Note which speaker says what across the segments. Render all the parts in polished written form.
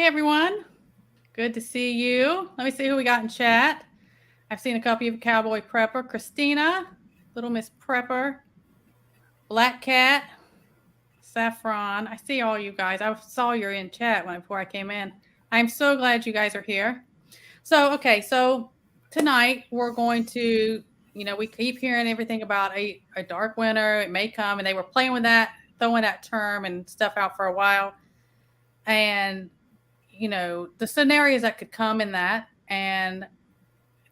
Speaker 1: everyone. Good to see you. Let me see who we got in chat. I've seen a copy of Cowboy Prepper, Christina, Little Miss Prepper, Black Cat, Saffron. I see all you guys. I saw you're in chat before I came in. I'm so glad you guys are here. So tonight we're going to, we keep hearing everything about a dark winter. It may come, and they were playing with that, throwing that term and stuff out for a while. And, the scenarios that could come in that and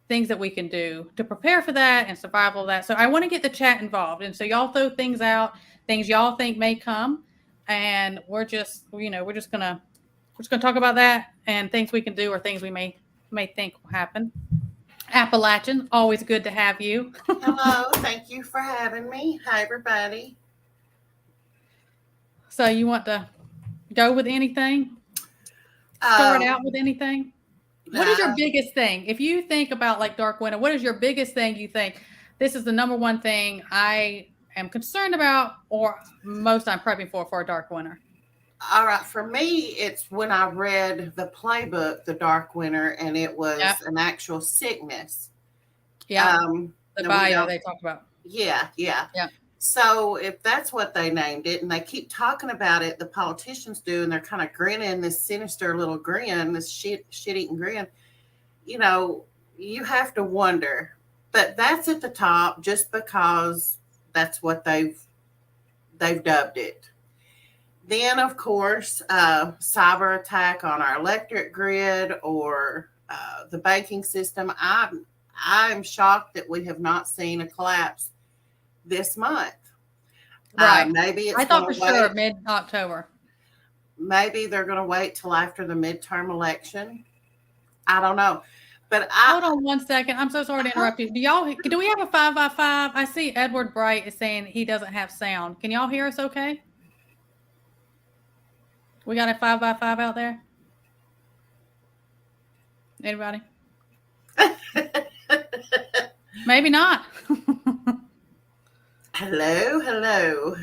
Speaker 1: things that we can do to prepare for that and survival of that. So I want to get the chat involved. And so y'all throw things out, things y'all think may come. And we're just going to talk about that and things we can do or things we may think will happen. Appalachian, always good to have you.
Speaker 2: Hello, thank you for having me. Hi, everybody.
Speaker 1: So you want to go with anything? Start out with anything? What is your biggest thing? If you think about like dark winter, what is your biggest thing you think, this is the number one thing I am concerned about or most I'm prepping for a dark winter?
Speaker 2: All right. For me, it's when I read the playbook, The Dark Winter, and it was an actual sickness.
Speaker 1: Yeah. The bio they talked about.
Speaker 2: Yeah. So if that's what they named it, and they keep talking about it, the politicians do, and they're kind of grinning this sinister little grin, this shit-eating grin, you have to wonder. But that's at the top just because that's what they've dubbed it. Then, of course, cyber attack on our electric grid or the banking system. I'm shocked that we have not seen a collapse this month.
Speaker 1: Right.
Speaker 2: Maybe it's
Speaker 1: I thought for sure mid-October.
Speaker 2: Maybe they're going to wait till after the midterm election. I don't know. But
Speaker 1: hold on one second. I'm so sorry to interrupt you. Do we have a 5x5? I see Edward Bright is saying he doesn't have sound. Can y'all hear us okay? We got a 5x5 out there? Anybody? Maybe not.
Speaker 2: Hello.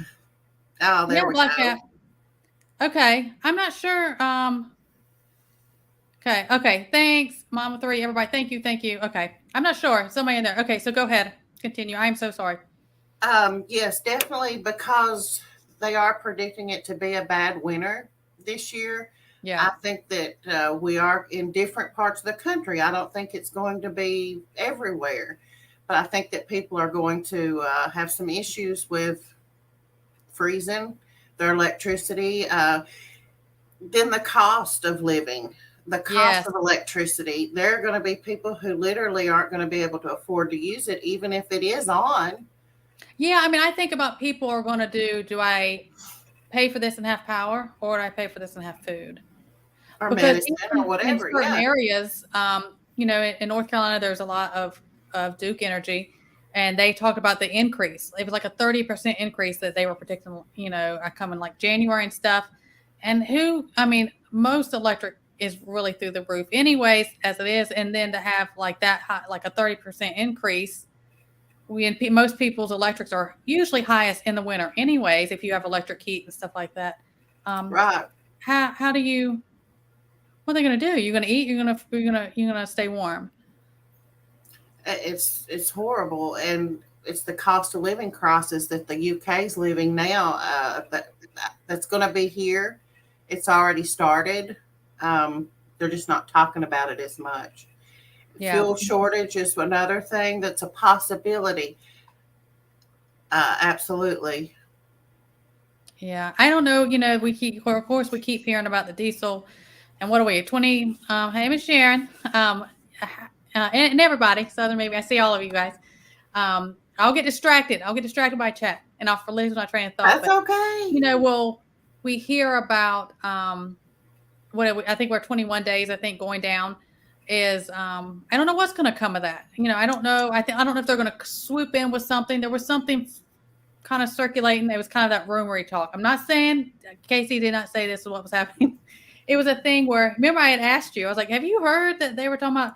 Speaker 2: Oh, there we go.
Speaker 1: Okay. I'm not sure. Okay. Thanks, Mama 3. Everybody, thank you. Okay. I'm not sure. Somebody in there. Okay, so go ahead. Continue. I am so sorry.
Speaker 2: Yes, definitely, because they are predicting it to be a bad winter this year.
Speaker 1: Yeah.
Speaker 2: I think that we are in different parts of the country. I don't think it's going to be everywhere. But I think that people are going to have some issues with freezing their electricity. Then the cost of living, the cost of electricity. There are going to be people who literally aren't going to be able to afford to use it, even if it is on.
Speaker 1: Yeah, I mean, I think about people are going to do I pay for this and have power, or do I pay for this and have food?
Speaker 2: Or medicine or whatever.
Speaker 1: In certain areas, in North Carolina, there's a lot of Duke Energy, and they talked about the increase. It was like a 30% increase that they were predicting, coming like January and stuff. And most electric is really through the roof anyways, as it is. And then to have like that high, like a 30% increase, most people's electrics are usually highest in the winter anyways, if you have electric heat and stuff like that.
Speaker 2: Right.
Speaker 1: How do you, what are they going to do? You're going to eat, you're going to stay warm.
Speaker 2: It's horrible, and it's the cost of living crisis that the UK is living now. That's going to be here. It's already started. They're just not talking about it as much. Yeah. Fuel shortage is another thing that's a possibility. Absolutely.
Speaker 1: Yeah, I don't know. We keep hearing about the diesel, and what are we? 20. Hey, Miss Sharon. And everybody, Southern maybe. I see all of you guys. I'll get distracted. by chat, and I'll lose my train of thought.
Speaker 2: That's okay.
Speaker 1: We hear about I think we're 21 days. I think going down is I don't know what's going to come of that. I don't know. I don't know if they're going to swoop in with something. There was something kind of circulating. It was kind of that rumory talk. I'm not saying Casey did not say this is what was happening. It was a thing where, remember, I had asked you. I was like, "Have you heard that they were talking about?"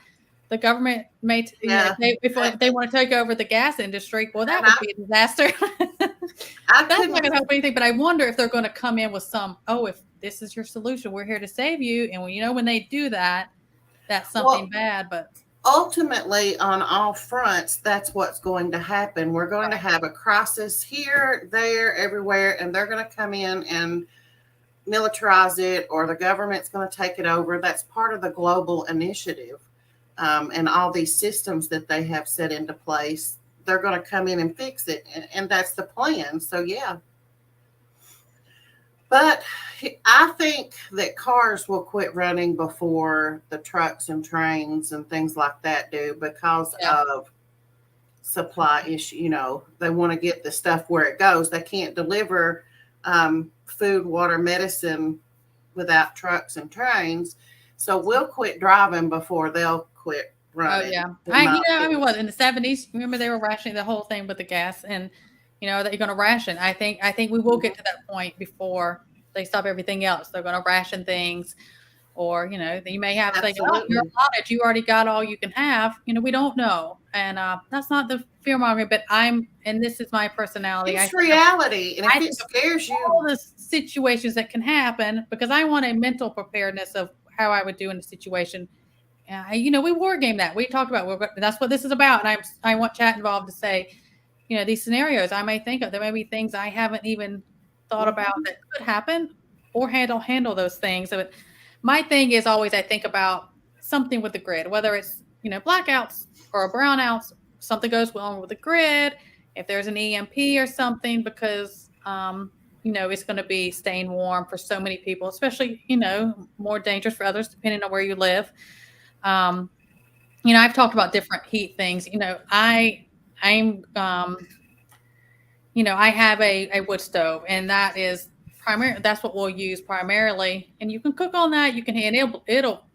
Speaker 1: The government may, if they want to take over the gas industry, well, that would be a disaster. That's not going to help anything. But I wonder if they're going to come in with some, if this is your solution. We're here to save you. And when they do that, that's something bad. But
Speaker 2: ultimately, on all fronts, that's what's going to happen. We're going to have a crisis here, there, everywhere, and they're going to come in and militarize it, or the government's going to take it over. That's part of the global initiative, and all these systems that they have set into place. They're going to come in and fix it, and that's the plan. So, yeah. But I think that cars will quit running before the trucks and trains and things like that do, because of supply issue. They want to get the stuff where it goes. They can't deliver food, water, medicine without trucks and trains. So we'll quit driving before they'll quit running.
Speaker 1: Oh yeah. What in the 70s? Remember they were rationing the whole thing with the gas, and that you're going to ration. I think we will get to that point before they stop everything else. They're going to ration things, or you may have to say, "Oh, you're allotted. You already got all you can have." We don't know, and that's not the fear mongering. But and this is my personality.
Speaker 2: It's reality, and if it scares you,
Speaker 1: all the situations that can happen, because I want a mental preparedness of how I would do in a situation. We war game that. We talked about that's what this is about. And I want chat involved to say, these scenarios I may think of, there may be things I haven't even thought about that could happen, or handle those things. But my thing is always, I think about something with the grid, whether it's, blackouts or brownouts, something goes wrong with the grid. If there's an EMP or something, because, it's going to be staying warm for so many people, especially, more dangerous for others, depending on where you live. I've talked about different heat things. I have a wood stove, and that is that's what we'll use primarily. And you can cook on that. You can, and it'll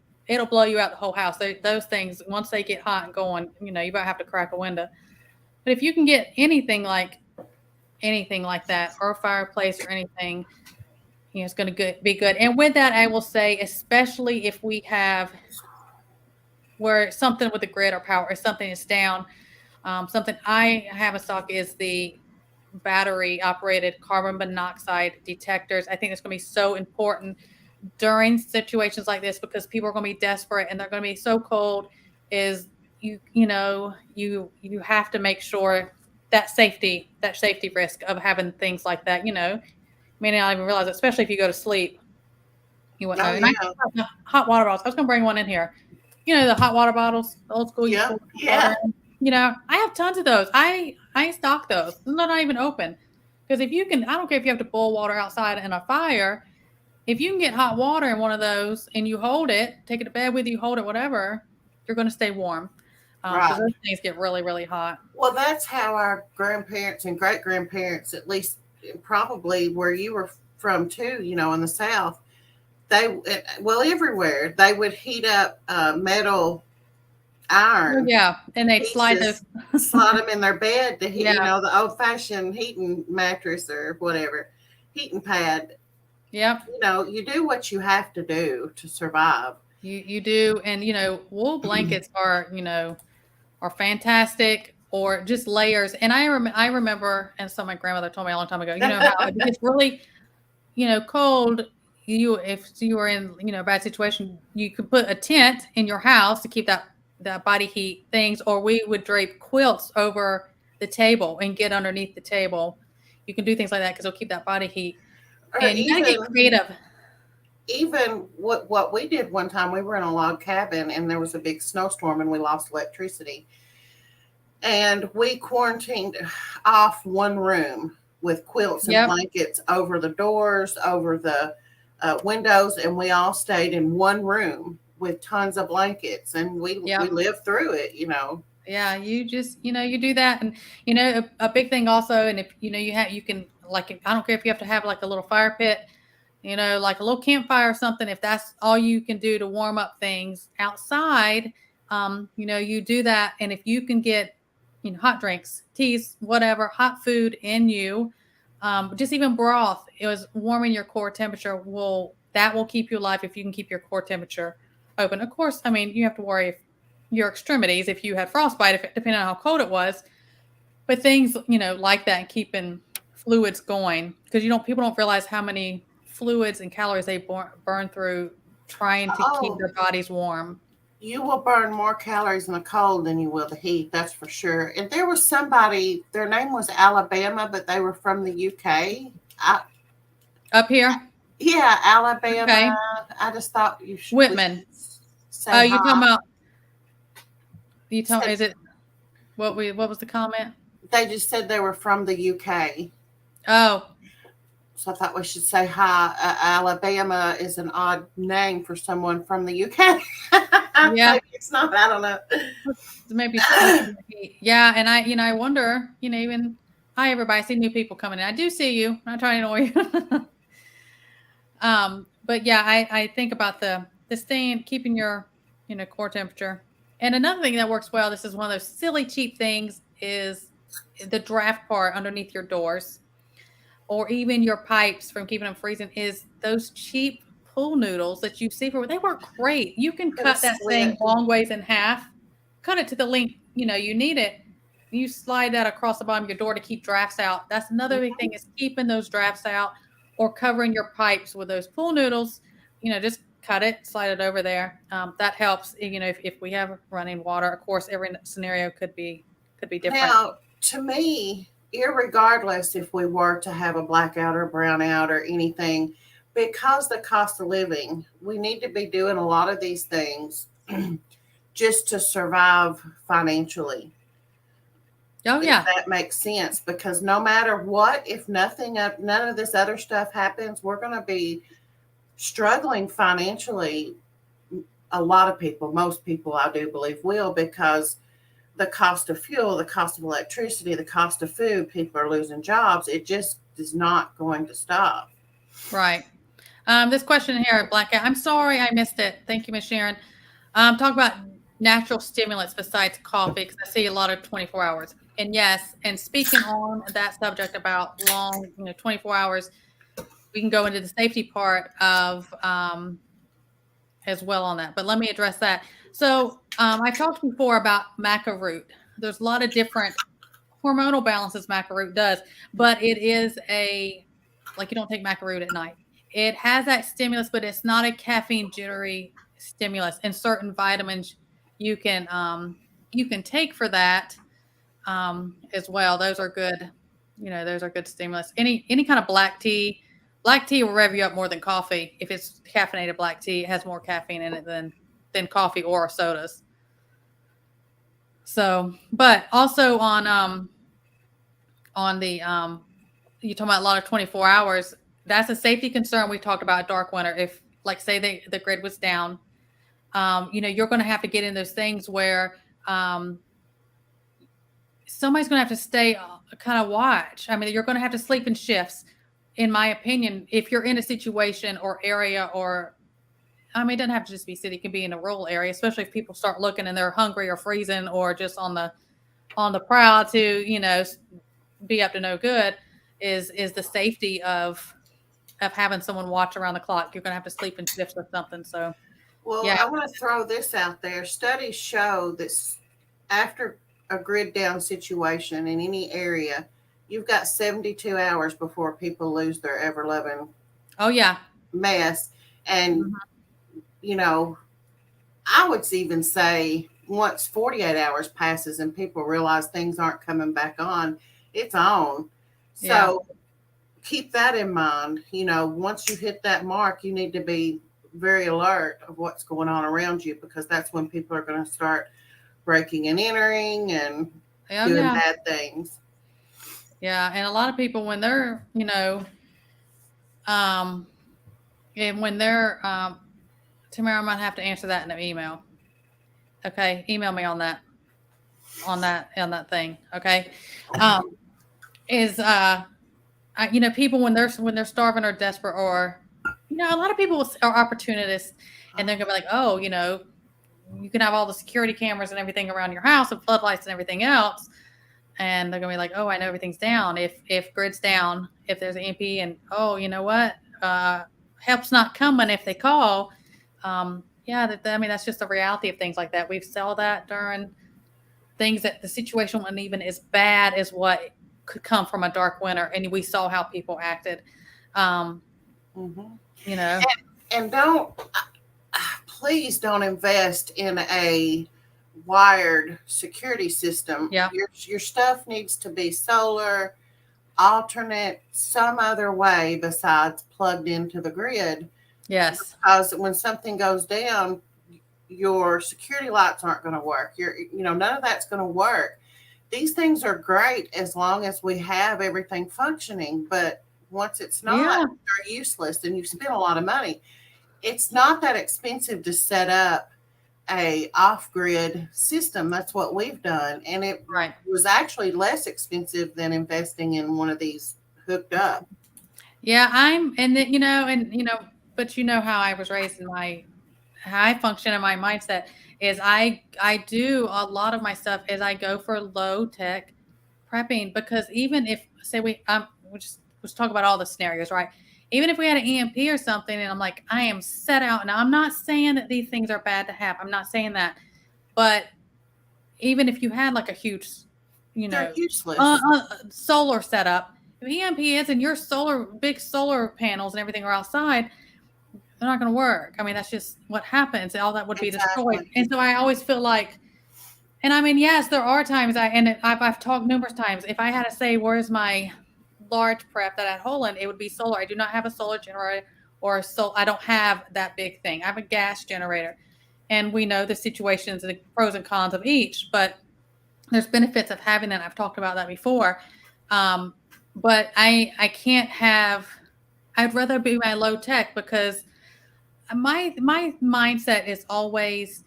Speaker 1: blow you out the whole house. Those things, once they get hot and going, you might have to crack a window. But if you can get anything like that, or a fireplace or anything, it's going to be good. And with that, I will say, especially if we have where something with the grid or power or something is down, something I have in stock is the battery operated carbon monoxide detectors. I think it's going to be so important during situations like this, because people are going to be desperate and they're going to be so cold. Is you have to make sure that safety risk of having things like that, may not even realize it, especially if you go to sleep. You wouldn't know. And hot water bottles. I was going to bring one in here. The hot water bottles, the old school.
Speaker 2: Yeah.
Speaker 1: I have tons of those. I stock those. They're not even open. Because if you can, I don't care if you have to boil water outside in a fire. If you can get hot water in one of those and you hold it, take it to bed with you, hold it, whatever, you're going to stay warm. Because those things get really, really hot.
Speaker 2: Well, that's how our grandparents and great grandparents, at least probably where you were from too, in the South, everywhere they would heat up metal iron.
Speaker 1: Yeah, and they'd slide
Speaker 2: them in their bed to heat, the old-fashioned heating mattress or whatever, heating pad.
Speaker 1: Yeah.
Speaker 2: You do what you have to do to survive.
Speaker 1: You do, and wool blankets are fantastic, or just layers. And I remember, and so my grandmother told me a long time ago, how it gets really, cold. If you were in a bad situation, you could put a tent in your house to keep that body heat things, or we would drape quilts over the table and get underneath the table. You can do things like that because it'll keep that body heat. And you gotta get creative.
Speaker 2: Even what we did one time, we were in a log cabin and there was a big snowstorm and we lost electricity. And we quarantined off one room with quilts and blankets over the doors, over the windows, and we all stayed in one room with tons of blankets, and we lived through it.
Speaker 1: Yeah, you just you do that, and a big thing also, and if you can, like, I don't care if you have to have like a little fire pit, like a little campfire or something. If that's all you can do to warm up things outside, you do that, and if you can get hot drinks, teas, whatever, hot food in you. Just even broth, it was warming your core temperature will keep you alive if you can keep your core temperature open. Of course, you have to worry if your extremities, if you had frostbite, depending on how cold it was, but things, like that, and keeping fluids going, because people don't realize how many fluids and calories they burn through trying to keep their bodies warm.
Speaker 2: You will burn more calories in the cold than you will the heat, that's for sure. And there was somebody, their name was Alabama, but they were from the UK.
Speaker 1: Up here?
Speaker 2: Yeah, Alabama.
Speaker 1: Okay.
Speaker 2: I just thought you should.
Speaker 1: Whitman.
Speaker 2: Oh,
Speaker 1: you talking about? Is it what was the comment?
Speaker 2: They just said they were from the UK.
Speaker 1: Oh.
Speaker 2: So I thought we should say hi. Alabama is an odd name for someone from the UK.
Speaker 1: Yeah.
Speaker 2: Maybe it's not. I don't know.
Speaker 1: Maybe. Yeah, and I wonder, even hi everybody, I see new people coming in. I do see you. I'm not trying to annoy you. But yeah, I think about this thing, keeping your core temperature. And another thing that works well, this is one of those silly cheap things, is the draft part underneath your doors, or even your pipes from keeping them freezing, is those cheap pool noodles that you see they work great. You can cut that thing long ways in half, cut it to the length you need it. You slide that across the bottom of your door to keep drafts out. That's another big thing, is keeping those drafts out, or covering your pipes with those pool noodles. Just cut it, slide it over there. That helps. If we have running water, of course, every scenario could be different.
Speaker 2: Now, to me, irregardless if we were to have a blackout or brownout or anything, because the cost of living, we need to be doing a lot of these things just to survive financially.
Speaker 1: Oh, yeah.
Speaker 2: If that makes sense, because no matter what, if none of this other stuff happens, we're going to be struggling financially. A lot of people, most people, I do believe, will, because the cost of fuel, the cost of electricity, the cost of food, people are losing jobs. It just is not going to stop.
Speaker 1: Right. This question here, Blackout. I'm sorry I missed it. Thank you, Ms. Sharon. Talk about natural stimulants besides coffee, because I see a lot of 24 hours. And yes, and speaking on that subject about long, 24 hours, we can go into the safety part of as well on that. But let me address that. So I talked before about maca root. There's a lot of different hormonal balances maca root does, but it is you don't take maca root at night. It has that stimulus, but it's not a caffeine jittery stimulus. And certain vitamins you can take for that as well. Those are good. Those are good stimulus. Any kind of black tea will rev you up more than coffee. If it's caffeinated black tea, it has more caffeine in it than coffee or sodas. So, but also on the you talking about a lot of 24 hours. That's a safety concern. We talked about dark winter. If, like, say the grid was down, you're going to have to get in those things where somebody's going to have to stay kind of watch. I mean, you're going to have to sleep in shifts, in my opinion, if you're in a situation or area, or, I mean, it doesn't have to just be city. It can be in a rural area, especially if people start looking and they're hungry or freezing or just on the prowl to, be up to no good, is the safety of having someone watch around the clock. You're going to have to sleep in shifts or something. So,
Speaker 2: well, yeah. I want to throw this out there. Studies show that after a grid down situation in any area, you've got 72 hours before people lose their ever loving mess. And I would even say once 48 hours passes and people realize things aren't coming back on, it's on. So keep that in mind. Once you hit that mark, you need to be very alert of what's going on around you, because that's when people are going to start breaking and entering and doing bad things.
Speaker 1: Yeah. And a lot of people, when they're, and when they're, Tamara, I might have to answer that in an email. Okay. Email me on that thing. Okay. People, when they're starving or desperate, or, a lot of people are opportunists, and they're going to be like, oh, you can have all the security cameras and everything around your house and floodlights and everything else. And they're going to be like, oh, I know everything's down. If grid's down, if there's an EMP, and, oh, you know what? Help's not coming if they call. That's just the reality of things like that. We've saw that during things that the situation wasn't even as bad as what could come from a dark winter. And we saw how people acted.
Speaker 2: Mhm.
Speaker 1: You know.
Speaker 2: And don't, please don't invest in a wired security system.
Speaker 1: Yeah.
Speaker 2: Your stuff needs to be solar, alternate, some other way besides plugged into the grid.
Speaker 1: Yes.
Speaker 2: Because when something goes down, your security lights aren't going to work. None of that's going to work. These things are great as long as we have everything functioning, but once it's not,
Speaker 1: Yeah.
Speaker 2: they're useless and you spend a lot of money. It's not that expensive to set up a off-grid system. That's what we've done, and it
Speaker 1: Right.
Speaker 2: was actually less expensive than investing in one of these hooked up.
Speaker 1: Yeah. But you know how I was raised in how I function and my mindset is I do a lot of my stuff is I go for low tech prepping because even if say we just let's talk about all the scenarios, right? Even if we had an EMP or something and I'm like, I am set out. Now I'm not saying that these things are bad to have. I'm not saying that. But even if you had like a huge,
Speaker 2: They're useless.
Speaker 1: solar setup, if EMP is and your big solar panels and everything are outside, they're not going to work. I mean, that's just what happens. All that would be destroyed.
Speaker 2: Exactly.
Speaker 1: And so I always feel like, and I mean, yes, there are times I've talked numerous times. If I had to say, where's my large prep that I had Holland, it would be solar. I do not have a solar generator I don't have that big thing. I have a gas generator. And we know the situations and the pros and cons of each, but there's benefits of having that. I've talked about that before. But I can't have, I'd rather be my low tech because my mindset is always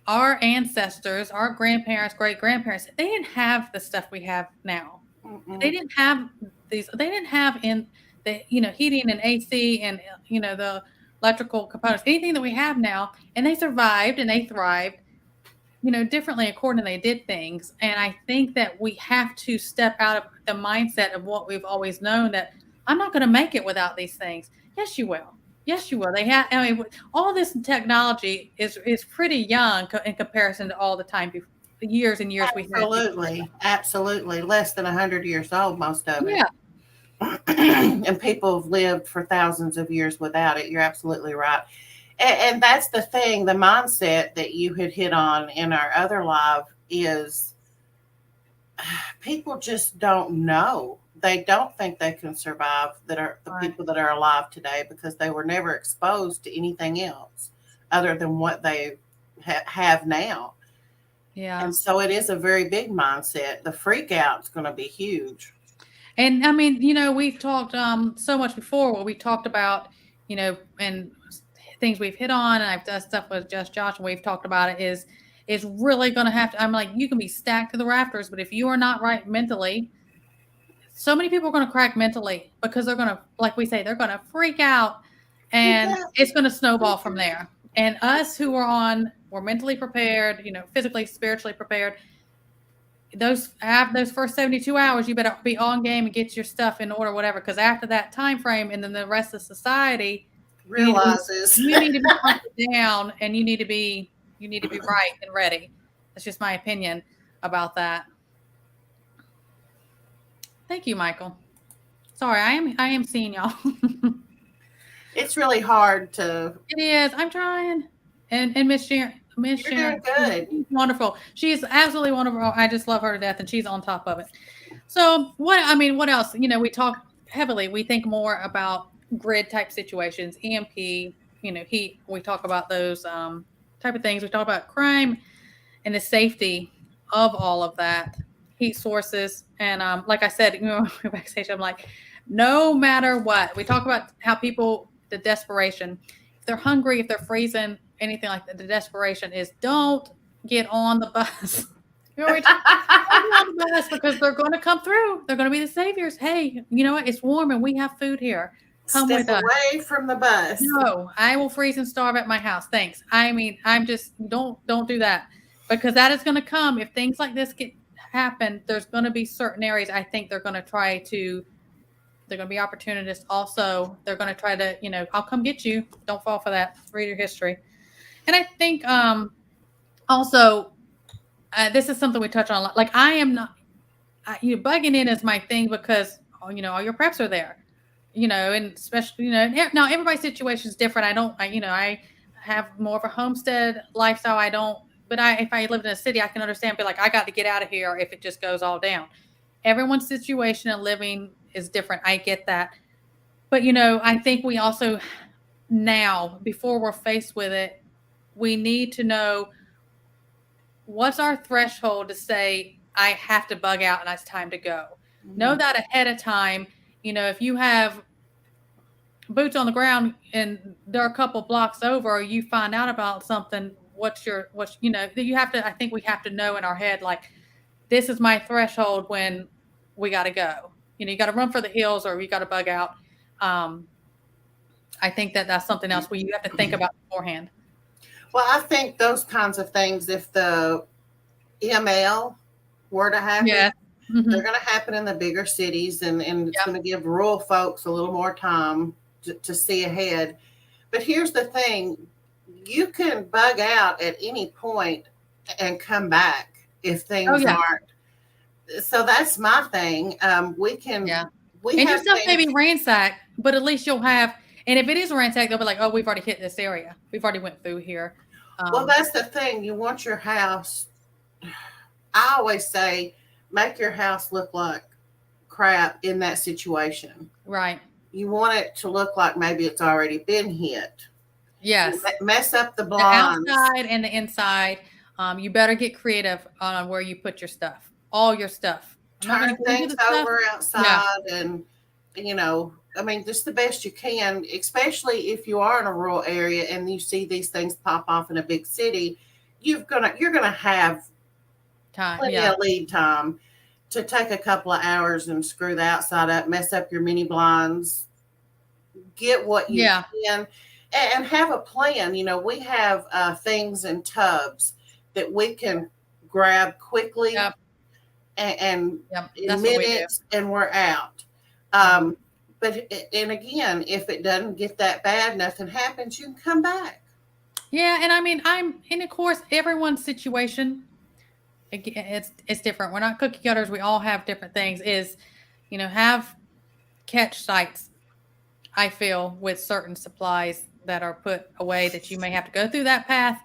Speaker 1: our ancestors, our grandparents, great grandparents, they didn't have the stuff we have now. They
Speaker 2: Mm-mm.
Speaker 1: didn't have they didn't have in the heating and AC and the electrical components, anything that we have now, and they survived and they thrived differently according to they did things. And I think that we have to step out of the mindset of what we've always known that I'm not going to make it without these things. Yes, you will. Yes, you will. They have. I mean, all this technology is pretty young in comparison to all the time before, the years and years we had before.
Speaker 2: Absolutely. Absolutely. Less than 100 years old, most of it.
Speaker 1: Yeah,
Speaker 2: And people have lived for thousands of years without it. You're absolutely right. And that's the thing, the mindset that you had hit on in our other live is people just don't know. They don't think they can survive that are the
Speaker 1: right.
Speaker 2: people that are alive today because they were never exposed to anything else other than what they have now.
Speaker 1: Yeah.
Speaker 2: And so it is a very big mindset. The freak out's going to be huge.
Speaker 1: And I mean, we've talked so much before where we talked about, and things we've hit on, and I've done stuff with just Josh, and we've talked about it is really going to have to. I'm like, you can be stacked to the rafters, but if you are not right mentally, so many people are going to crack mentally because they're going to, like we say, they're going to freak out, and
Speaker 2: Yeah.
Speaker 1: it's going to snowball from there. And us who we're mentally prepared, physically, spiritually prepared. Those first 72 hours, you better be on game and get your stuff in order, whatever. Because after that time frame, and then the rest of society,
Speaker 2: Realizes.
Speaker 1: you need to be hunkered down, and you need to be right and ready. That's just my opinion about that. Thank you, Michael. Sorry, I am seeing y'all.
Speaker 2: It's really hard to.
Speaker 1: It is. I'm trying. And Miss Sharon,
Speaker 2: You're doing good.
Speaker 1: she's wonderful. She's absolutely wonderful. I just love her to death, and she's on top of it. So what else? We talk heavily. We think more about grid type situations, EMP, heat. We talk about those type of things. We talk about crime and the safety of all of that, heat sources, and like I said, backstage, I'm like, no matter what, we talk about how people, the desperation, if they're hungry, if they're freezing, anything like that, the desperation is don't get on the bus. Don't get on the bus because they're going to come through. They're going to be the saviors. Hey, you know what? It's warm and we have food here. Come
Speaker 2: Step
Speaker 1: with us.
Speaker 2: away from the bus.
Speaker 1: No, I will freeze and starve at my house. Thanks. I mean, I'm just don't do that because that is going to come if things like this happen. There's going to be certain areas I think they're going to be opportunists. Also, they're going to try to, I'll come get you. Don't fall for that. Read your history. And I think also this is something we touch on. Like I am not, bugging in is my thing because all your preps are there. And especially, now everybody's situation is different. I have more of a homestead lifestyle. But if I lived in a city, I can understand, be like, I got to get out of here if it just goes all down. Everyone's situation and living is different. I get that. But, I think we also now, before we're faced with it, we need to know what's our threshold to say, I have to bug out and it's time to go. Mm-hmm. Know that ahead of time. If you have boots on the ground and they're a couple blocks over, or you find out about something, I think we have to know in our head, like, this is my threshold when we got to go. You got to run for the hills or you got to bug out. I think that's something else where you have to think about beforehand.
Speaker 2: Well, I think those kinds of things, if the ML were to happen,
Speaker 1: yeah.
Speaker 2: They're going to happen in the bigger cities, and it's going to give rural folks a little more time to see ahead. But here's the thing. You can bug out at any point and come back if things aren't. So that's my thing. We can.
Speaker 1: Yeah. And your stuff may be ransacked, but at least you'll have. And if it is ransacked, they'll be like, "Oh, we've already hit this area. We've already went through here."
Speaker 2: Well, that's the thing. You want your house. I always say, make your house look like crap in that situation.
Speaker 1: Right.
Speaker 2: You want it to look like maybe it's already been hit.
Speaker 1: Yes.
Speaker 2: Mess up the blinds.
Speaker 1: The outside and the inside. You better get creative on where you put your stuff. All your stuff.
Speaker 2: Turn things over outside and, just the best you can, especially if you are in a rural area and you see these things pop off in a big city, you're gonna have plenty of lead time to take a couple of hours and screw the outside up, mess up your mini blinds, get what you can, and have a plan. We have things in tubs that we can grab quickly and in minutes, and we're out. And again, if it doesn't get that bad, nothing happens, you can come back.
Speaker 1: Yeah, and of course, everyone's situation, it's different. We're not cookie cutters. We all have different things. Have catch sites, I feel, with certain supplies that are put away that you may have to go through that path,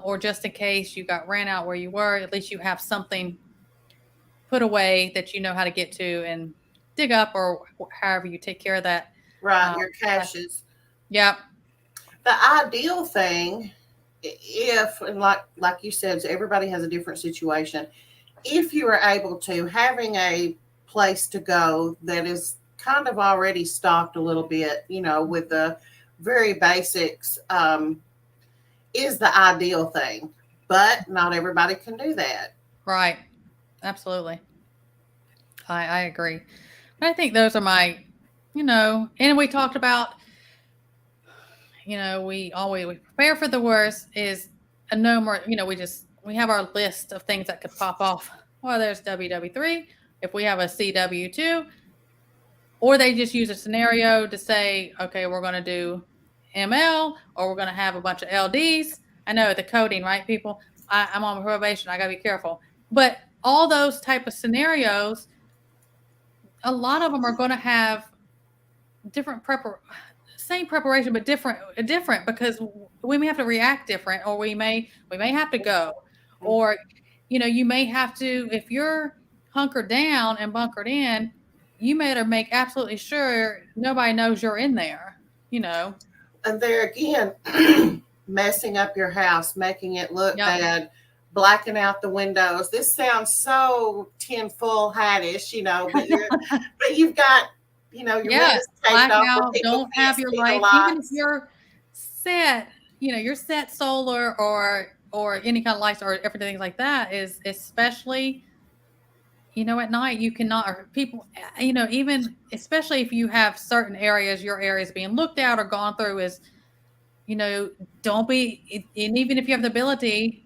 Speaker 1: or just in case you got ran out where you were, at least you have something put away that you know how to get to and dig up, or however you take care of that.
Speaker 2: Right, your caches.
Speaker 1: Yep.
Speaker 2: The ideal thing, if, and like you said, everybody has a different situation. If you are able to, having a place to go that is kind of already stocked a little bit, with the very basics, is the ideal thing. But not everybody can do that.
Speaker 1: Right. Absolutely. I agree. But I think those are my, and we talked about, we prepare for the worst, is a no more, we have our list of things that could pop off. Well, there's WW3, if we have a CW2, or they just use a scenario to say, okay, we're going to do ML, or we're going to have a bunch of LDs. I know the coding, right, people? I'm on probation. I got to be careful. But all those type of scenarios, a lot of them are going to have different same preparation, but different because we may have to react different, or we may have to go, or, you may have to, if you're hunkered down and bunkered in, you better make absolutely sure nobody knows you're in there,
Speaker 2: And there again, messing up your house, making it look bad, blacking out the windows. This sounds so tinfoil hat-ish, but you've got, your windows taped off.
Speaker 1: Don't have your lights. Even if you're set, you're set solar or any kind of lights or everything like that, is especially, at night you cannot, or people, even especially if you have certain areas, your areas being looked at or gone through, is, don't be, and even if you have the ability,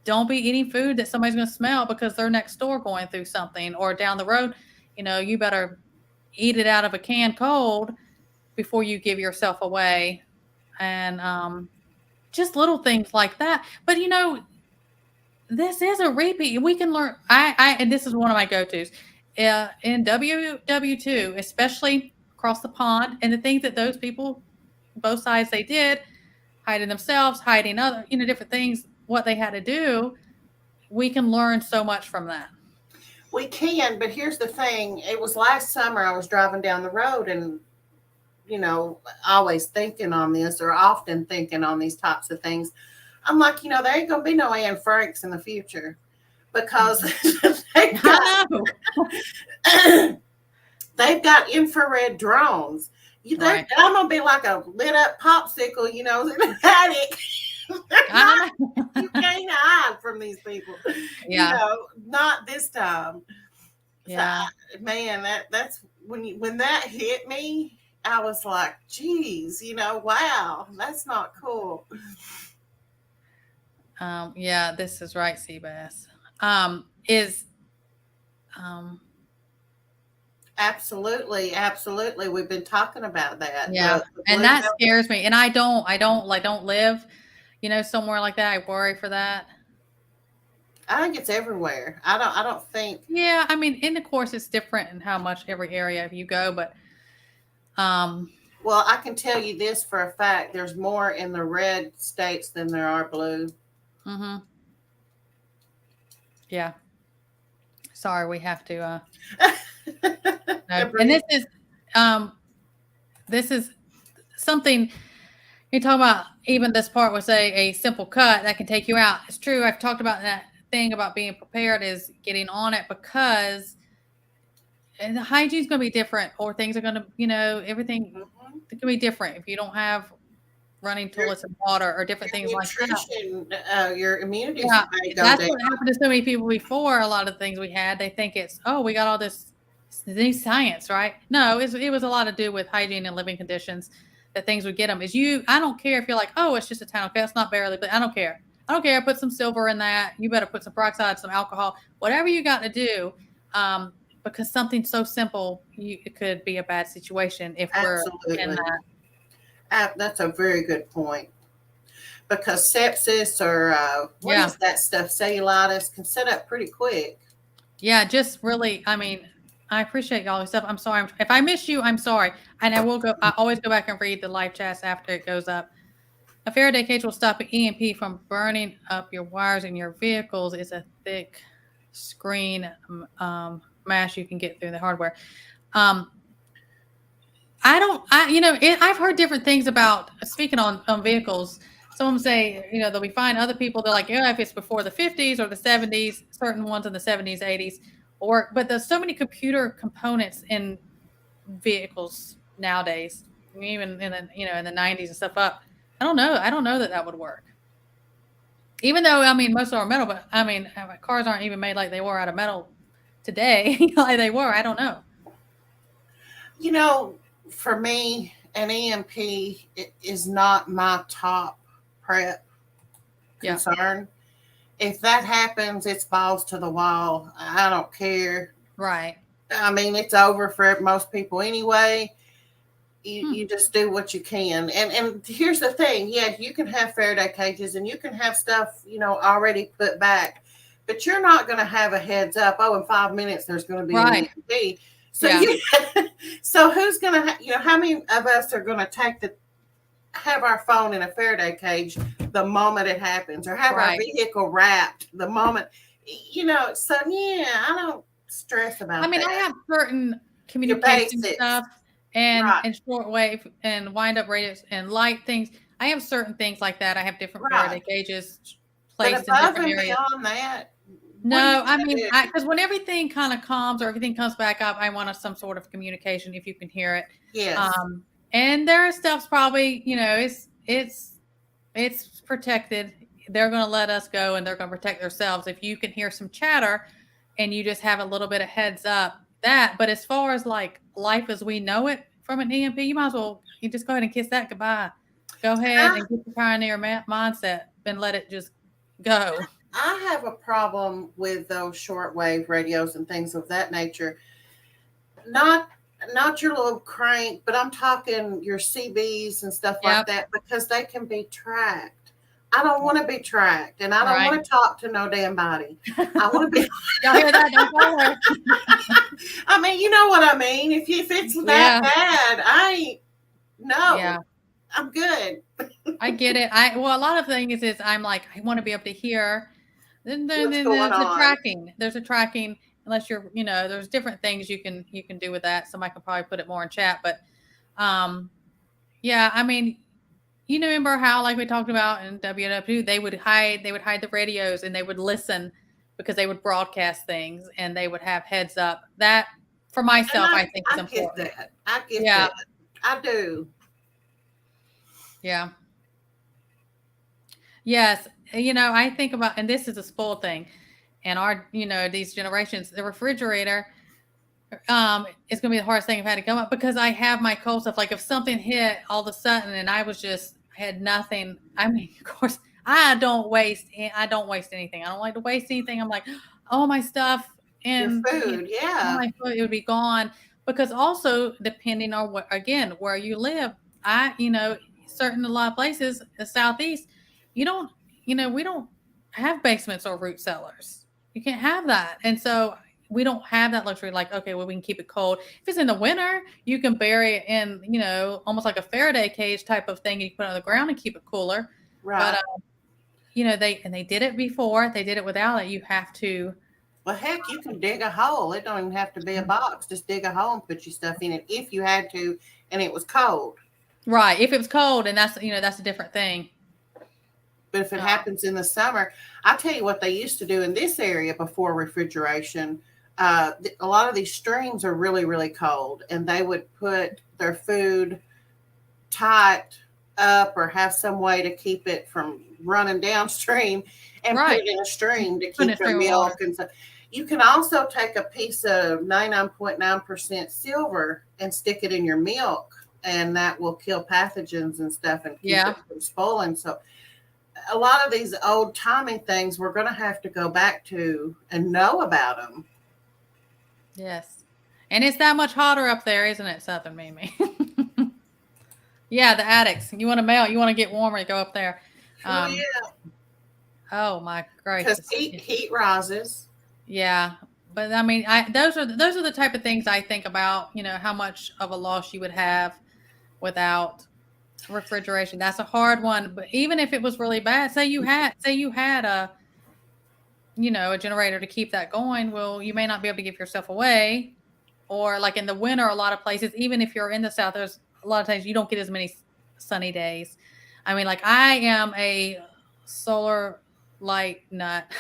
Speaker 1: don't be eating food that somebody's going to smell because they're next door going through something, or down the road. You better eat it out of a can cold before you give yourself away. And just little things like that. But, this is a repeat. We can learn. And this is one of my go-tos. In WW2, especially across the pond, and the things that those people, both sides, they did, hiding themselves, hiding other, different things, what they had to do, we can learn so much from that.
Speaker 2: We can, but here's the thing. It was last summer I was driving down the road and, always thinking on this, or often thinking on these types of things. I'm like, there ain't going to be no Anne Franks in the future, because they've got infrared drones.
Speaker 1: Right.
Speaker 2: I'm going to be like a lit up popsicle, in the attic. You can't hide from these people.
Speaker 1: Yeah.
Speaker 2: Not this time.
Speaker 1: Yeah.
Speaker 2: So, man, that's when that hit me, I was like, geez, wow, that's not cool.
Speaker 1: Yeah, this is right, Seabass.
Speaker 2: Absolutely. We've been talking about that.
Speaker 1: Yeah. And that scares me. And I don't live, somewhere like that. I worry for that.
Speaker 2: I think it's everywhere. I don't think.
Speaker 1: Yeah. I mean, in the course, it's different in how much every area you go, but,
Speaker 2: well, I can tell you this for a fact. There's more in the red states than there are blue.
Speaker 1: Mm-hmm. Yeah. Sorry, we have to, no. And this is something you talk about. Even this part was a simple cut that can take you out. It's true. I've talked about that thing about being prepared is getting on it, because and the hygiene is going to be different, or things are going to, everything can be different if you don't have running toilets and water or different things like
Speaker 2: that. Your immunity.
Speaker 1: Yeah, that's what happened to so many people before. A lot of things we had, they think it's, we got all this new science, right? No, it was a lot to do with hygiene and living conditions that things would get them. I don't care if you're like, it's just a town. Okay, it's not barely, but I don't care. Put some silver in that. You better put some peroxide, some alcohol, whatever you got to do. Because something so simple, it could be a bad situation if we're in that.
Speaker 2: That's a very good point, because sepsis or what is that stuff, cellulitis, can set up pretty quick.
Speaker 1: Yeah, just really, I mean, I appreciate all this stuff. I'm sorry. If I miss you, I'm sorry. And I always go back and read the live chats after it goes up. A Faraday cage will stop an EMP from burning up your wires in your vehicles. It's a thick screen mesh you can get through the hardware. I've heard different things about, speaking on vehicles. Some of them say, they'll be fine. Other people, they're like, if it's before the 50s or the 70s, certain ones in the 70s, 80s work. But there's so many computer components in vehicles nowadays, even in the 90s and stuff up. I don't know that would work. Even though, most of our metal, but cars aren't even made like they were out of metal today, like they were. I don't know.
Speaker 2: For me, an EMP is not my top prep concern. If that happens, it's balls to the wall. I don't care.
Speaker 1: Right.
Speaker 2: It's over for most people anyway. You just do what you can. And here's the thing. Yeah, you can have Faraday cages and you can have stuff, already put back. But you're not going to have a heads up. In 5 minutes, there's going to be an EMP. So, so who's going to, how many of us are going to have our phone in a Faraday cage the moment it happens, or have our vehicle wrapped the moment, so I don't stress about that.
Speaker 1: I have certain communication stuff and shortwave and wind up radios and light things. I have certain things like that. I have different Faraday cages placed in different areas.
Speaker 2: Beyond that,
Speaker 1: no, because when everything kind of calms or everything comes back up, I want some sort of communication if you can hear it.
Speaker 2: Yes.
Speaker 1: And their stuff's probably, it's protected. They're going to let us go and they're going to protect themselves. If you can hear some chatter and you just have a little bit of heads up but as far as like life as we know it from an EMP, you might as well, you just go ahead and kiss that goodbye. Go ahead and get the pioneer mindset and let it just go.
Speaker 2: I have a problem with those shortwave radios and things of that nature. Not your little crank, but I'm talking your CBs and stuff like that, because they can be tracked. I don't want to be tracked, and I don't
Speaker 1: Right.
Speaker 2: want to talk to no damn body. I want to be.
Speaker 1: Y'all hear that? Don't call her.
Speaker 2: I mean, you know what I mean. If it's that bad, I ain't. No,
Speaker 1: Yeah.
Speaker 2: I'm good.
Speaker 1: I get it. Well, a lot of things is I'm like, I want to be able to hear. Then
Speaker 2: What's
Speaker 1: there's
Speaker 2: going
Speaker 1: a
Speaker 2: on?
Speaker 1: tracking. There's a tracking. Unless you're, there's different things you can do with that. Somebody can probably put it more in chat, but yeah, I mean, you remember how, like we talked about in WW, they would hide the radios and they would listen because they would broadcast things and they would have heads up. That, for myself, I think is important.
Speaker 2: Get that. I get that. I do.
Speaker 1: Yeah. Yes. I think about, and this is a spoiled thing, and our, these generations, the refrigerator, is going to be the hardest thing I've had to come up, because I have my cold stuff. Like if something hit all of a sudden and I had nothing. I mean, of course, I don't waste anything. I don't like to waste anything. I'm like, all my stuff and
Speaker 2: your food, yeah,
Speaker 1: my food, it would be gone. Because also, depending on where you live, a lot of places, the Southeast, we don't have basements or root cellars. You can't have that. And so we don't have that luxury. Like, okay, well, we can keep it cold. If it's in the winter, you can bury it in, almost like a Faraday cage type of thing. You can put it on the ground and keep it cooler.
Speaker 2: Right.
Speaker 1: But, they did it before. They did it without it. You have to.
Speaker 2: Well, heck, you can dig a hole. It don't even have to be a box. Just dig a hole and put your stuff in it if you had to, and it was cold.
Speaker 1: Right. If it was cold, and that's a different thing.
Speaker 2: But if it happens in the summer, I'll tell you what they used to do in this area before refrigeration. A lot of these streams are really, really cold, and they would put their food tight up or have some way to keep it from running downstream and put it in a stream to keep their milk. And so you can also take a piece of 99.9% silver and stick it in your milk, and that will kill pathogens and stuff and keep it from spoiling. So a lot of these old timey things we're going to have to go back to and know about them.
Speaker 1: Yes. And it's that much hotter up there, isn't it, Southern Mimi? Yeah, the attics. You want to melt, you want to get warmer, you go up there.
Speaker 2: Yeah.
Speaker 1: Oh my gracious.
Speaker 2: Because heat rises.
Speaker 1: Yeah. But I mean, those are the type of things I think about, how much of a loss you would have without refrigeration. That's a hard one. But even if it was really bad, say you had a generator to keep that going, well, you may not be able to give yourself away. Or like in the winter, a lot of places, even if you're in the South, there's a lot of times you don't get as many sunny days. I mean, like I am a solar light nut.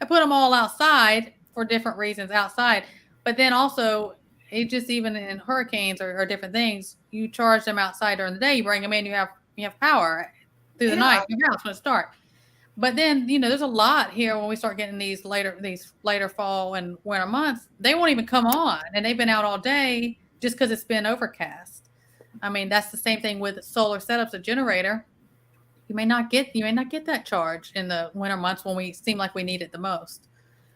Speaker 1: I put them all outside for different reasons outside, but then also it just, even in hurricanes or different things, you charge them outside during the day, you bring them in, you have power through the night in your house when it's dark. But then, there's a lot here when we start getting these later fall and winter months, they won't even come on, and they've been out all day just because it's been overcast. I mean, that's the same thing with solar setups, a generator. You may not get that charge in the winter months when we seem like we need it the most.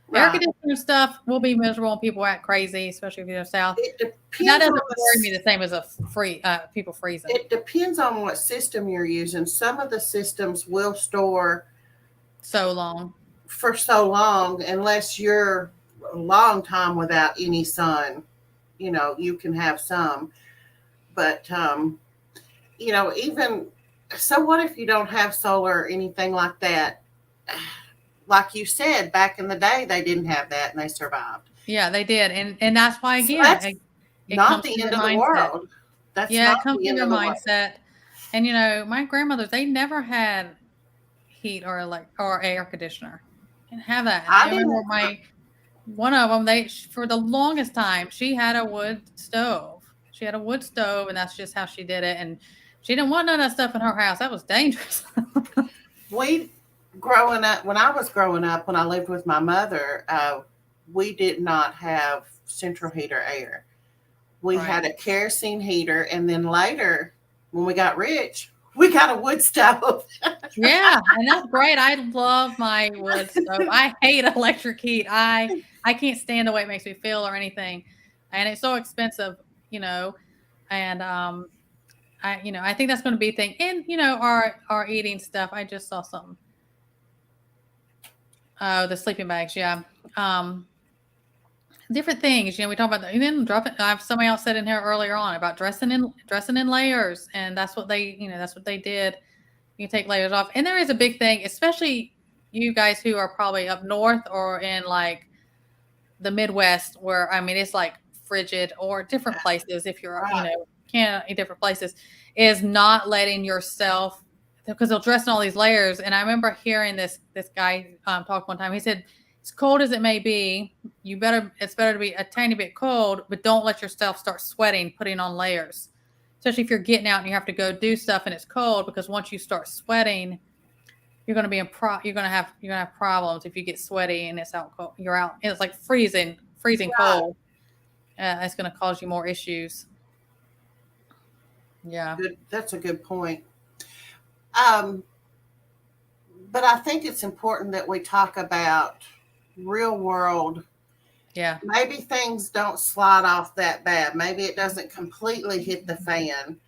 Speaker 1: Right. Air conditioning stuff will be miserable and people act crazy, especially if you're south. That doesn't worry me the same as people freezing.
Speaker 2: It depends on what system you're using. Some of the systems will store for so long, unless you're a long time without any sun, you can have some. But, even, so what if you don't have solar or anything like that? Like you said, back in the day, they didn't have that and they survived.
Speaker 1: Yeah, they did. And that's why, again,
Speaker 2: so that's not the end of the world. That's
Speaker 1: it comes from your mindset. And, my grandmothers, they never had heat or air conditioner. Didn't have that. I remember one of them, for the longest time, she had a wood stove. She had a wood stove, and that's just how she did it. And she didn't want none of that stuff in her house. That was dangerous.
Speaker 2: When I was growing up, when I lived with my mother, we did not have central heater air. We had a kerosene heater, and then later, when we got rich, we got a wood stove.
Speaker 1: Yeah, and that's great. I love my wood stove. I hate electric heat. I can't stand the way it makes me feel or anything. And it's so expensive, and I think that's going to be a thing. And, our eating stuff. I just saw something. Oh, the sleeping bags. Yeah. Different things, we talk about that. And then somebody else said in here earlier on about dressing in layers. And that's what they did. You take layers off. And there is a big thing, especially you guys who are probably up north or in like the Midwest where, it's like frigid, or different places. If you're,
Speaker 2: Right.
Speaker 1: Canada, in different places, is not letting yourself, because they'll dress in all these layers. And I remember hearing this guy talk one time. He said, as cold as it may be, it's better to be a tiny bit cold, but don't let yourself start sweating, putting on layers. Especially if you're getting out and you have to go do stuff and it's cold, because once you start sweating, you're going to be you're going to have problems if you get sweaty and it's out cold. You're out. It's like freezing cold. It's going to cause you more issues. Yeah.
Speaker 2: That's a good point. But I think it's important that we talk about real world.
Speaker 1: Yeah.
Speaker 2: Maybe things don't slide off that bad. Maybe it doesn't completely hit the fan.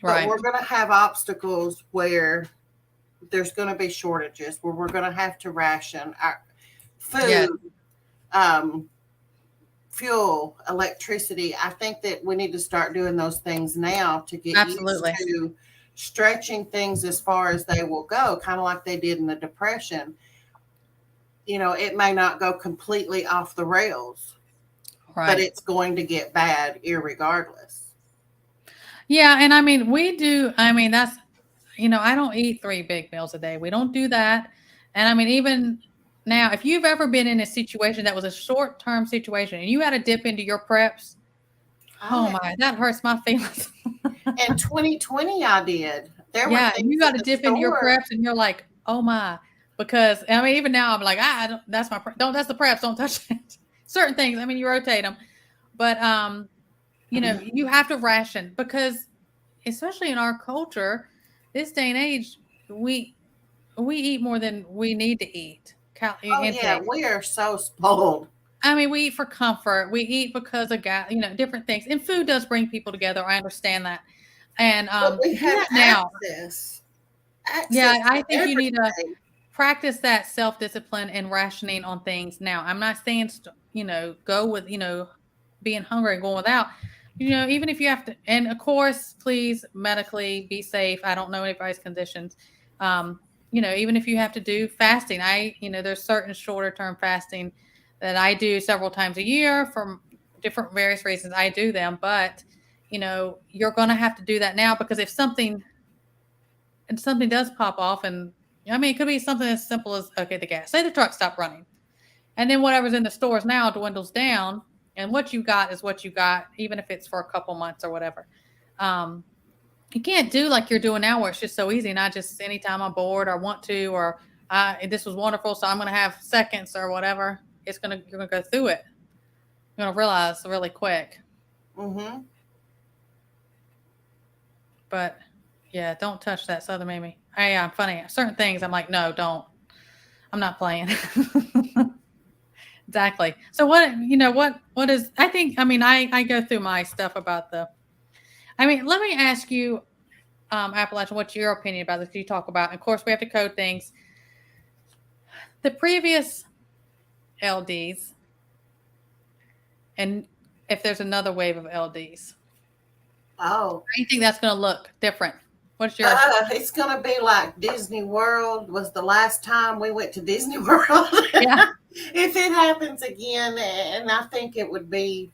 Speaker 1: Right.
Speaker 2: But we're going to have obstacles where there's going to be shortages, where we're going to have to ration our food, fuel, electricity. I think that we need to start doing those things now to get
Speaker 1: Absolutely.
Speaker 2: used to stretching things as far as they will go, kind of like they did in the Depression. It may not go completely off the rails, but it's going to get bad irregardless.
Speaker 1: Yeah. And we do, that's, I don't eat 3 big meals a day. We don't do that. And even now, if you've ever been in a situation that was a short-term situation and you had to dip into your preps, oh my, that hurts my feelings.
Speaker 2: In 2020, I did.
Speaker 1: You got to dip into your preps and you're like, oh my, because even now I'm like, that's my that's the preps. Don't touch it. Certain things, you rotate them, but you have to ration, because especially in our culture, this day and age, we eat more than we need to eat.
Speaker 2: Yeah, we are so spoiled.
Speaker 1: We eat for comfort. We eat because of different things. And food does bring people together. I understand that. And
Speaker 2: but we have access.
Speaker 1: Yeah, I think you need to practice that self-discipline and rationing on things now. I'm not saying go with being hungry and going without. Even if you have to, and of course, please medically be safe. I don't know anybody's conditions. Even if you have to do fasting, there's certain shorter term fasting that I do several times a year for different various reasons. I do them, but you're going to have to do that now, because if something does pop off, and it could be something as simple as, okay, the gas, say the truck stopped running, and then whatever's in the stores now dwindles down, and what you got is what you got, even if it's for a couple months or whatever. You can't do like you're doing now, where it's just so easy. And I just, anytime I'm bored or want to, or this was wonderful, so I'm going to have seconds or whatever. You're going to go through it. You're going to realize really quick.
Speaker 2: Mm-hmm.
Speaker 1: But yeah, don't touch that Southern Mimi. I'm funny. Certain things I'm like, no, don't. I'm not playing. Exactly. So what is, I think, I go through my stuff about let me ask you, Appalachian, what's your opinion about this? You talk about, of course, we have to code things. The previous LDs, and if there's another wave of LDs.
Speaker 2: Oh.
Speaker 1: I think that's going to look different. What's your?
Speaker 2: It's going to be like Disney World was the last time we went to Disney World.
Speaker 1: Yeah.
Speaker 2: If it happens again, and I think it would be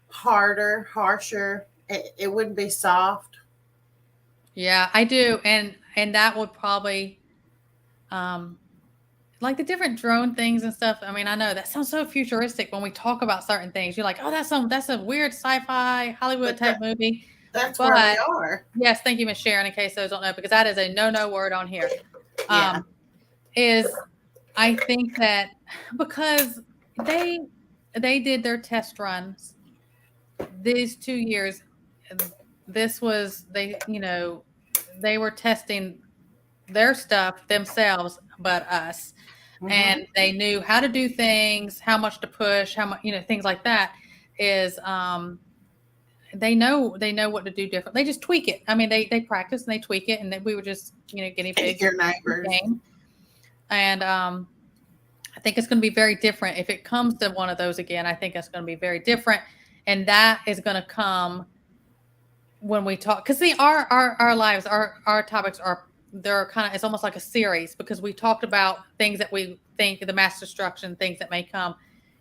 Speaker 2: harder, harsher. It wouldn't be soft.
Speaker 1: Yeah, I do. And that would probably, like the different drone things and stuff. I know that sounds so futuristic when we talk about certain things. You're like, oh, that's a weird sci-fi Hollywood type movie.
Speaker 2: That's where we are.
Speaker 1: Yes, thank you, Miss Sharon, in case those don't know, because that is a no word on here. I think that because they did their test runs these 2 years, this was, they were testing their stuff themselves, but us. Mm-hmm. And they knew how to do things, how much to push, how much, things like that is, they know what to do different. They just tweak it. I mean, they practice and they tweak it, and then we were just guinea pigs.
Speaker 2: Your neighbors.
Speaker 1: Game. And I think it's going to be very different if it comes to one of those again. I think it's going to be very different, and that is going to come when we talk. Because see, our lives, our topics they're kind of, it's almost like a series, because we talked about things that we think, the mass destruction, things that may come.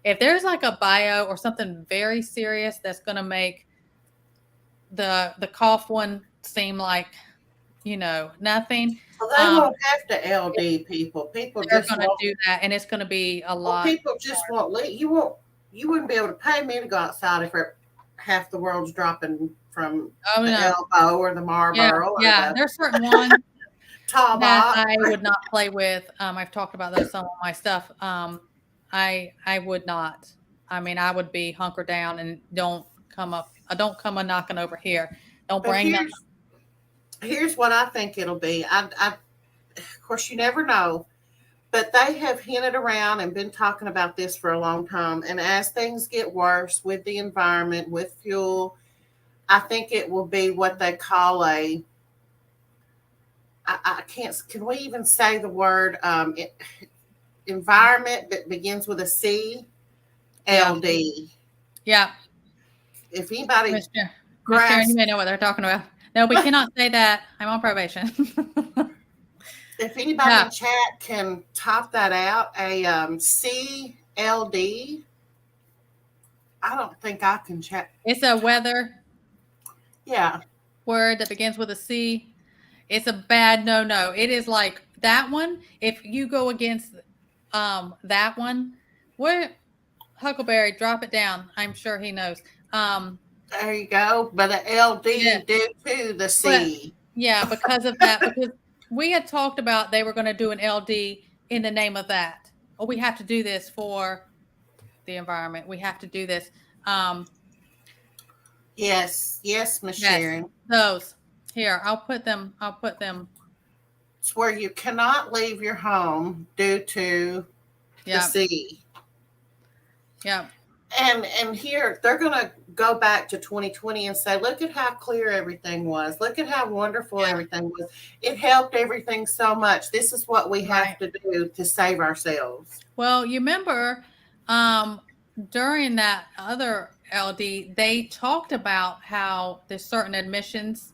Speaker 1: If there's like a bio or something very serious that's going to make the cough one seem like nothing.
Speaker 2: Well, they won't have to LD people. People
Speaker 1: they're
Speaker 2: just
Speaker 1: going to do that, and it's going to be a lot.
Speaker 2: People just won't leave. You wouldn't be able to pay me to go outside if half the world's dropping from the elbow or the Marlboro.
Speaker 1: Yeah, there's certain ones
Speaker 2: that
Speaker 1: I would not play with. I've talked about those, some of my stuff. I would not. I mean, I would be hunkered down and don't come a knocking over here. Don't bring that.
Speaker 2: Here's what I think it'll be. Of course, you never know, but they have hinted around and been talking about this for a long time. And as things get worse with the environment, with fuel, I think it will be what they call can we even say the word environment that begins with a C? LD.
Speaker 1: Yeah.
Speaker 2: If anybody,
Speaker 1: Miss Sharon, you may know what they're talking about. No, we cannot say that. I'm on probation.
Speaker 2: If anybody in chat can top that out, a CLD. I don't think I can chat.
Speaker 1: It's a weather.
Speaker 2: Yeah.
Speaker 1: Word that begins with a C. It's a bad no. It is like that one. If you go against that one, what Huckleberry, drop it down. I'm sure he knows.
Speaker 2: There you go. But the LD due to the C.
Speaker 1: But, because of that, because we had talked about they were going to do an LD in the name of that. Oh, we have to do this for the environment. We have to do this.
Speaker 2: Yes, Miss Sharon.
Speaker 1: Those. Here, I'll put them.
Speaker 2: It's where you cannot leave your home due to the C.
Speaker 1: Yeah.
Speaker 2: And here they're going to go back to 2020 and say, look at how clear everything was. Look at how wonderful everything was. It helped everything so much. This is what we have to do to save ourselves.
Speaker 1: Well, you remember during that other LD, they talked about how there's certain admissions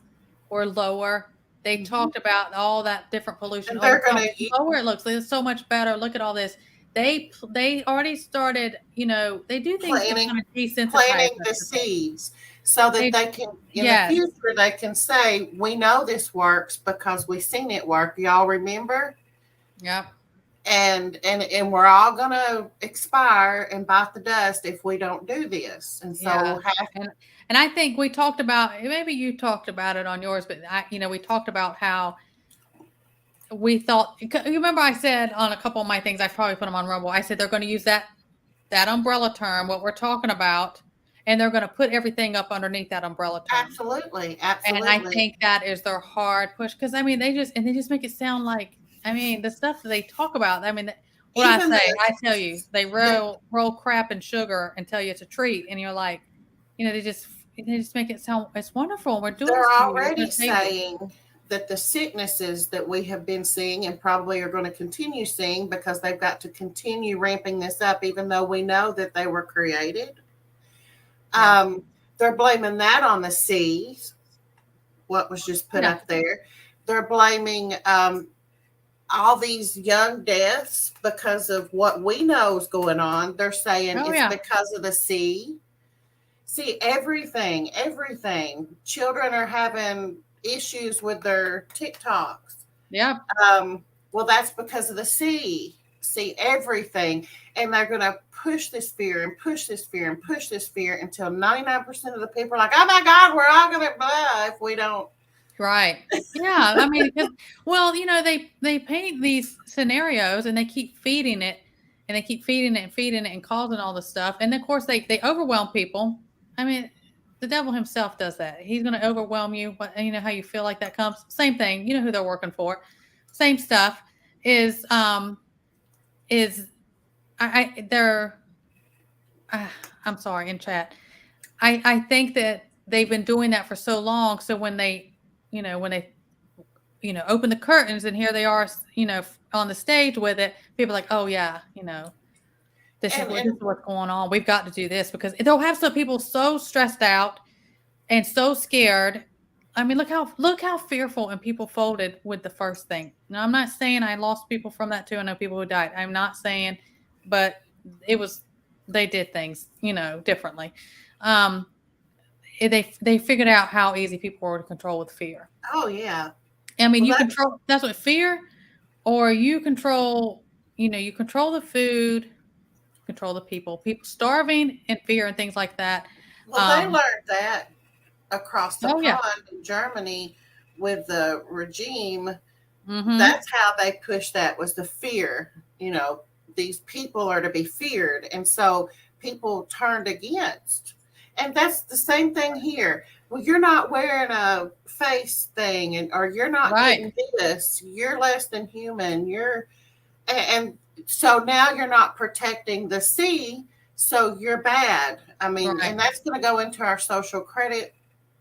Speaker 1: were lower. They talked about all that different pollution.
Speaker 2: And they're going
Speaker 1: to lower it looks. It's so much better. Look at all this. They already started, they do things
Speaker 2: planting
Speaker 1: desensitize
Speaker 2: the seeds so that they can, in the future, they can say, we know this works because we've seen it work. Y'all remember?
Speaker 1: Yep.
Speaker 2: And we're all going to expire and bite the dust if we don't do this. And so we'll have to.
Speaker 1: And I think we talked about, maybe you talked about it on yours, but we talked about how we thought, you remember I said on a couple of my things, I probably put them on Rumble. I said they're going to use that umbrella term, what we're talking about, and they're going to put everything up underneath that umbrella term.
Speaker 2: Absolutely.
Speaker 1: And I think that is their hard push, because I mean they just make it sound like, I mean, the stuff that they talk about. I mean, I tell you, they roll crap and sugar and tell you it's a treat, and you're like, they just make it sound it's wonderful. We're doing.
Speaker 2: They're already saying that the sicknesses that we have been seeing and probably are going to continue seeing, because they've got to continue ramping this up, even though we know that they were created. They're blaming that on the seas, what was just put up there. They're blaming all these young deaths because of what we know is going on. They're saying it's because of the sea. See, everything. Children are having issues with their TikToks.
Speaker 1: Yeah.
Speaker 2: Well, that's because of the sea. See, everything. And they're going to push this fear and push this fear and push this fear until 99% of the people are like, oh my God, we're all going to blah if we don't.
Speaker 1: Right. Yeah. I mean, they paint these scenarios and they keep feeding it and and causing all this stuff. And of course they overwhelm people. I mean, the devil himself does that. He's going to overwhelm you. But you know how you feel like that comes. Same thing. You know who they're working for. Same stuff is I'm sorry in chat. I think that they've been doing that for so long. So when they, when they, open the curtains and here they are, on the stage with it, people are like, oh yeah, this is what's going on. We've got to do this because they'll have some people so stressed out and so scared. I mean, look how fearful and people folded with the first thing. Now, I'm not saying I lost people from that too. I know people who died. I'm not saying, but they did things, differently. They figured out how easy people were to control with fear.
Speaker 2: Oh yeah.
Speaker 1: I mean, that's what fear, or you control the food, control the people starving and fear and things like that.
Speaker 2: Well, they learned that across the pond in Germany with the regime. Mm-hmm. That's how they pushed that, was the fear. These people are to be feared. And so people turned against. And that's the same thing here. Well, you're not wearing a face thing, or you're not getting this. You're less than human. And so now you're not protecting the sea, so you're bad. I mean, and that's going to go into our social credit.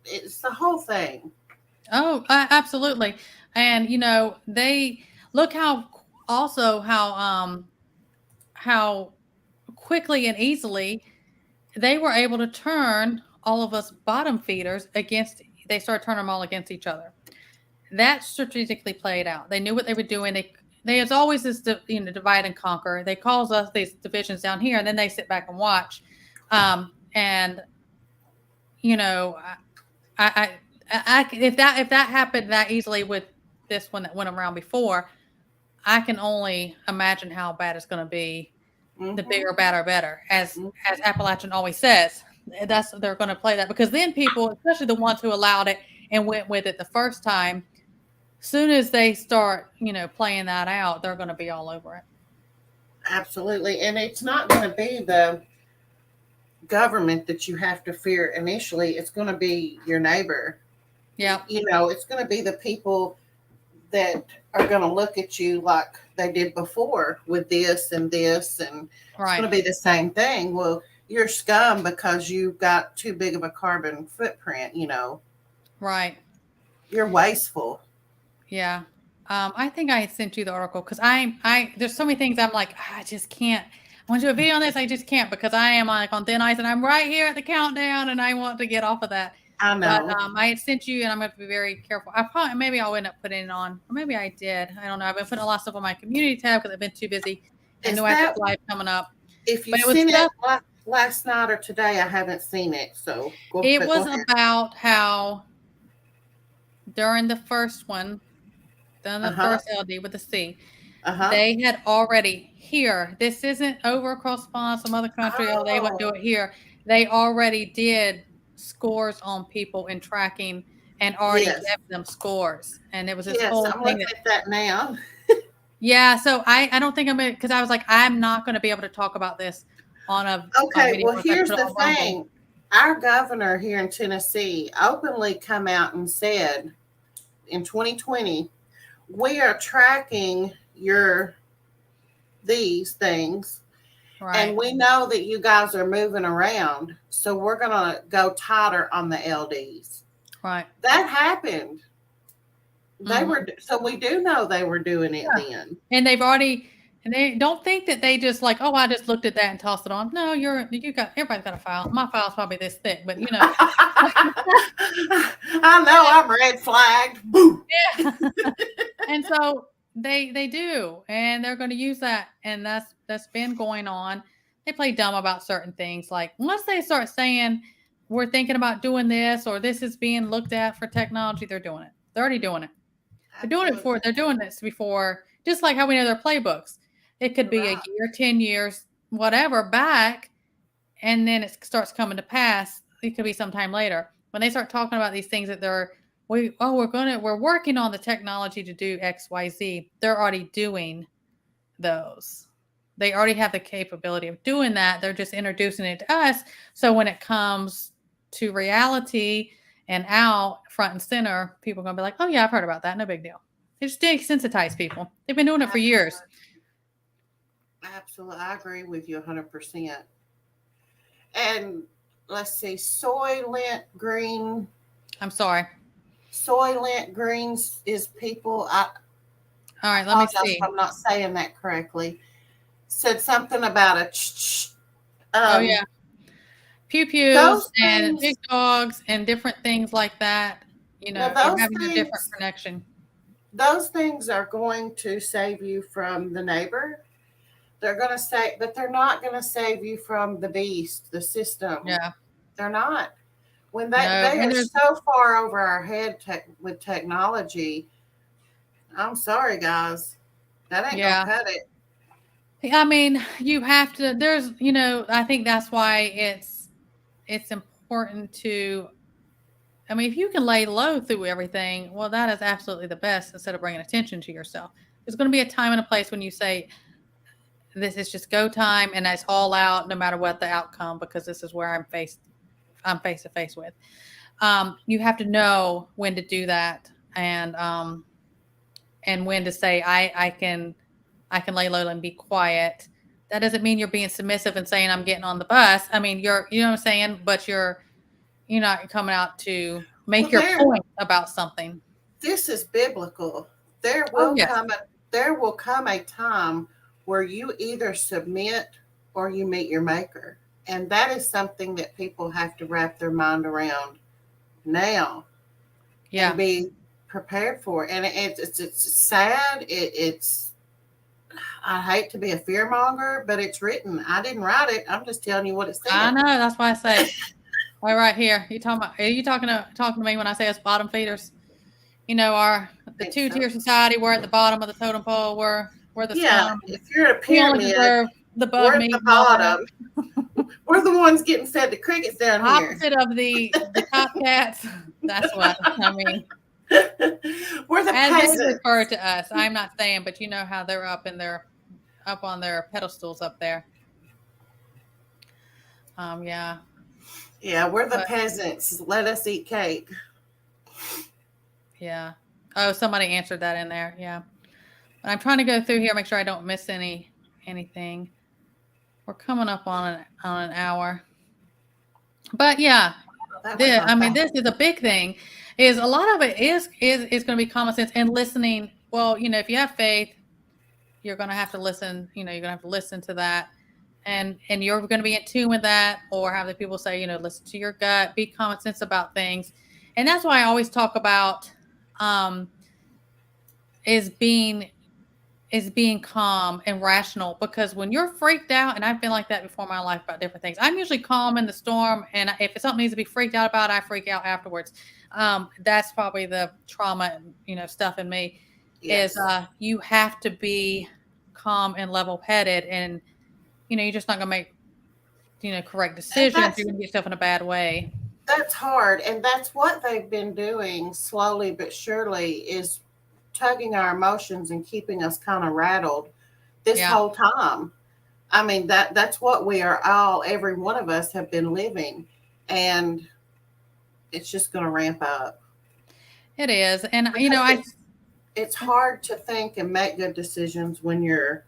Speaker 2: It's the whole thing.
Speaker 1: Oh, absolutely. And they look how quickly and easily they were able to turn all of us bottom feeders they started turning them all against each other. That strategically played out. They knew what they were doing. There's always this, divide and conquer. They cause us these divisions down here, and then they sit back and watch. And if that happened that easily with this one that went around before, I can only imagine how bad it's going to be. Mm-hmm. The bigger, badder, better, as Appalachian always says. They're going to play that, because then people, especially the ones who allowed it and went with it the first time, soon as they start, playing that out, they're going to be all over it.
Speaker 2: Absolutely. And it's not going to be the government that you have to fear initially. It's going to be your neighbor.
Speaker 1: Yeah.
Speaker 2: It's going to be the people that are going to look at you like they did before with this and this. And it's going to be the same thing. Well, you're scum because you've got too big of a carbon footprint,
Speaker 1: Right.
Speaker 2: You're wasteful.
Speaker 1: Yeah. I think I sent you the article because there's so many things I'm like, I just can't. I want to do a video on this. I just can't, because I am like on thin ice and I'm right here at the countdown and I want to get off of that.
Speaker 2: I know.
Speaker 1: But I had sent you, and I'm going to be very careful. Maybe I'll end up putting it on, or maybe I did. I don't know. I've been putting a lot of stuff on my community tab because I've been too busy. I know I have live coming up.
Speaker 2: If you've seen it last night or today, I haven't seen it. So
Speaker 1: it was about how during the first one, first LD with the C, they had already here. This isn't over across some other country. Oh, they wouldn't do it here. They already did scores on people in tracking and already gave them scores, and it was this whole
Speaker 2: I'm
Speaker 1: thing.
Speaker 2: Looking at that now.
Speaker 1: Yeah, so I don't think I'm gonna, because I was like, I'm not going to be able to talk about this on a
Speaker 2: video. Well, here's the thing. Our governor here in Tennessee openly come out and said in 2020, we are tracking these things. Right. And we know that you guys are moving around, so we're going to go tighter on the LDs.
Speaker 1: Right.
Speaker 2: That happened. So we do know they were doing it then.
Speaker 1: And they don't think that they just like, oh, I just looked at that and tossed it on. No, everybody's got a file. My file's probably this thick, but
Speaker 2: I know I'm red flagged. Boom.
Speaker 1: Yeah. And so they do, and they're going to use that, and that's been going on. They play dumb about certain things. Like once they start saying we're thinking about doing this, or this is being looked at for technology, they're doing it. They're already doing it. They're doing this before, just like how we know their playbooks. It could be a year, 10 years, whatever back, and then it starts coming to pass. It could be sometime later when they start talking about these things that we're working on the technology to do X, Y, Z. They're already doing those. They already have the capability of doing that. They're just introducing it to us. So when it comes to reality and out front and center, people are going to be like, oh yeah, I've heard about that. No big deal. They just desensitize people. They've been doing it for years.
Speaker 2: Absolutely. I agree with you 100%. And let's see, Soylent Green.
Speaker 1: I'm sorry.
Speaker 2: Soylent Greens is people. I
Speaker 1: All right, let me
Speaker 2: apologize if
Speaker 1: see.
Speaker 2: I'm not saying that correctly. Said something about a.
Speaker 1: Oh yeah, pew pews
Speaker 2: Those
Speaker 1: and
Speaker 2: things.
Speaker 1: big dogs and different things like that. You
Speaker 2: Now
Speaker 1: know, you're
Speaker 2: those
Speaker 1: having a different
Speaker 2: things.
Speaker 1: connection.
Speaker 2: Those things are going to save you from the neighbor. They're going to say, but they're not going to save you from the beast, the system.
Speaker 1: Yeah.
Speaker 2: They're not. When
Speaker 1: No,
Speaker 2: they
Speaker 1: and
Speaker 2: are
Speaker 1: there's
Speaker 2: so far over our head with technology, I'm sorry, guys, that ain't gonna
Speaker 1: yeah.
Speaker 2: cut it.
Speaker 1: I mean, you have to. There's, I think that's why it's important to. I mean, if you can lay low through everything, well, that is absolutely the best. Instead of bringing attention to yourself, there's going to be a time and a place when you say, "This is just go time, and that's all out, no matter what the outcome, because this is where I'm face to face with." You have to know when to do that, and when to say, I can lay low and be quiet. That doesn't mean you're being submissive and saying I'm getting on the bus. I mean, you know what I'm saying, but you're not coming out to
Speaker 2: Well,
Speaker 1: make your point about something.
Speaker 2: this is biblical.
Speaker 1: Oh yes.
Speaker 2: There will come a time where you either submit or you meet your maker, and that is something that people have to wrap their mind around now and
Speaker 1: Yeah.
Speaker 2: be prepared for. And it's sad. It's I hate to be a fear monger, but it's written. I didn't write it. I'm just telling you what it
Speaker 1: I
Speaker 2: said.
Speaker 1: know. That's why I say right here. Are you talking to me when I say us bottom feeders?
Speaker 2: I
Speaker 1: The
Speaker 2: think
Speaker 1: two
Speaker 2: so.
Speaker 1: tier society. We're at the bottom of the totem pole. We're the
Speaker 2: Yeah,
Speaker 1: scum.
Speaker 2: if you're a
Speaker 1: We only
Speaker 2: pyramid,
Speaker 1: deserve the
Speaker 2: we're
Speaker 1: bug
Speaker 2: at the
Speaker 1: meat and all that.
Speaker 2: bottom. We're the ones getting fed the crickets down here.
Speaker 1: Opposite of the top cats. That's what I mean.
Speaker 2: We're the
Speaker 1: As they refer
Speaker 2: peasants.
Speaker 1: to us, I'm not saying, but you know how they're up on their pedestals up there. Yeah,
Speaker 2: Yeah, we're the
Speaker 1: but
Speaker 2: peasants. Let us eat cake.
Speaker 1: yeah. Oh, somebody answered that in there. Yeah, but I'm trying to go through here, make sure I don't miss anything. We're coming up on an hour, but yeah,
Speaker 2: That went by
Speaker 1: I mean,
Speaker 2: fast.
Speaker 1: this is a big thing. Is a lot of it is going to be common sense and listening. Well, if you have faith, you're going to have to listen. You're going to have to listen to that, and you're going to be in tune with that, or have the people say, listen to your gut, be common sense about things, and that's why I always talk about um, is being calm and rational, because when you're freaked out, and I've been like that before in my life about different things, I'm usually calm in the storm, and if something needs to be freaked out about, I freak out afterwards. That's probably the trauma, stuff in me is
Speaker 2: Yes.
Speaker 1: you have to be calm and level headed, and you're just not gonna make correct
Speaker 2: And
Speaker 1: decisions. You're gonna get yourself in a bad way.
Speaker 2: that's hard. And that's what they've been doing slowly but surely is tugging our emotions and keeping us kind of rattled this
Speaker 1: Yeah,
Speaker 2: whole time. I mean that's what we are all every one of us have been living, and it's just going to ramp up
Speaker 1: it is, and
Speaker 2: because it's hard to think and make good decisions when you're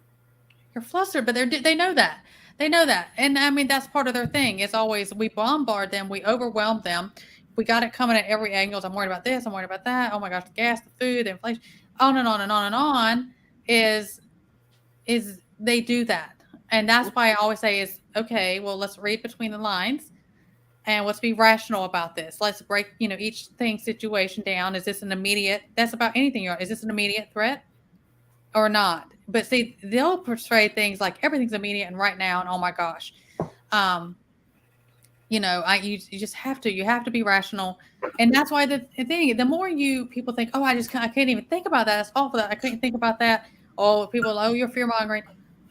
Speaker 1: you're flustered, but they know that. They know that. And I mean, that's part of their thing. It's always we bombard them, we overwhelm them. We got it coming at every angle. I'm worried about this, I'm worried about that. Oh my gosh, the gas, the food, the inflation, on and on and on and on is they do that. And that's why I always say is okay, well, let's read between the lines and let's be rational about this. Let's break, each thing situation down. Is this an immediate, that's about anything is this an immediate threat or not? But see, they'll portray things like everything's immediate and right now, and oh my gosh. Um, you just have to be rational. And that's why the thing, the more people think, oh, I can't even think about that. That's awful. That I couldn't think about that. Oh, people, oh, you're fear mongering.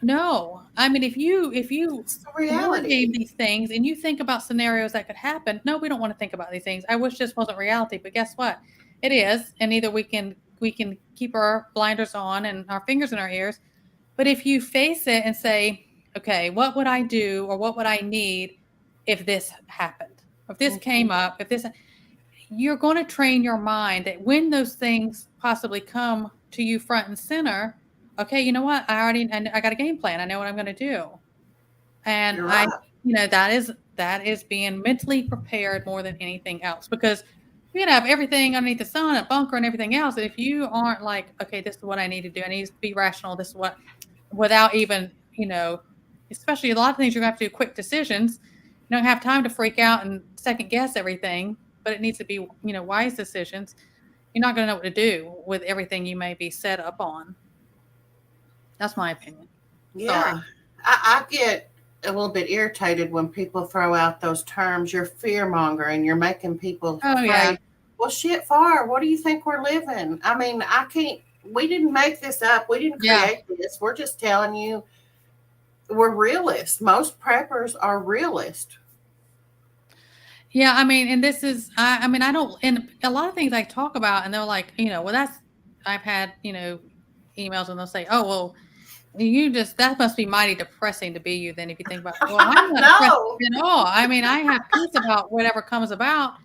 Speaker 1: No, I mean, if you
Speaker 2: it's the
Speaker 1: war game
Speaker 2: reality.
Speaker 1: these things and you think about scenarios that could happen, no, we don't want to think about these things. I wish this wasn't reality, but guess what? It is, and either we can keep our blinders on and our fingers in our ears. But if you face it and say, okay, what would I do or what would I need if this happened? If this came up, you're going to train your mind that when those things possibly come to you front and center, okay, you know what? I got a game plan. I know what I'm going to do. And
Speaker 2: You're right.
Speaker 1: that is that is being mentally prepared more than anything else, because you can have everything underneath the sun, a bunker and everything else. And if you aren't like, okay, this is what I need to do. I need to be rational. This is what, without even, especially a lot of things you're going to have to do quick decisions. You don't have time to freak out and second guess everything, but it needs to be, wise decisions. You're not going to know what to do with everything you may be set up on. That's my opinion.
Speaker 2: Yeah. I get a little bit irritated when people throw out those terms. You're fear mongering. You're making people afraid.
Speaker 1: Yeah.
Speaker 2: Well, shit, Far. What do you think we're living? I mean, we didn't make this up. We didn't create this. We're just telling you we're realists. Most preppers are realists.
Speaker 1: Yeah, I mean, and this is, I don't, and a lot of things I talk about, and they're like, I've had, emails and they'll say, oh, well, that must be mighty depressing to be you then if you think about it. Well, I'm not depressed at all. I mean, I have peace about whatever comes about.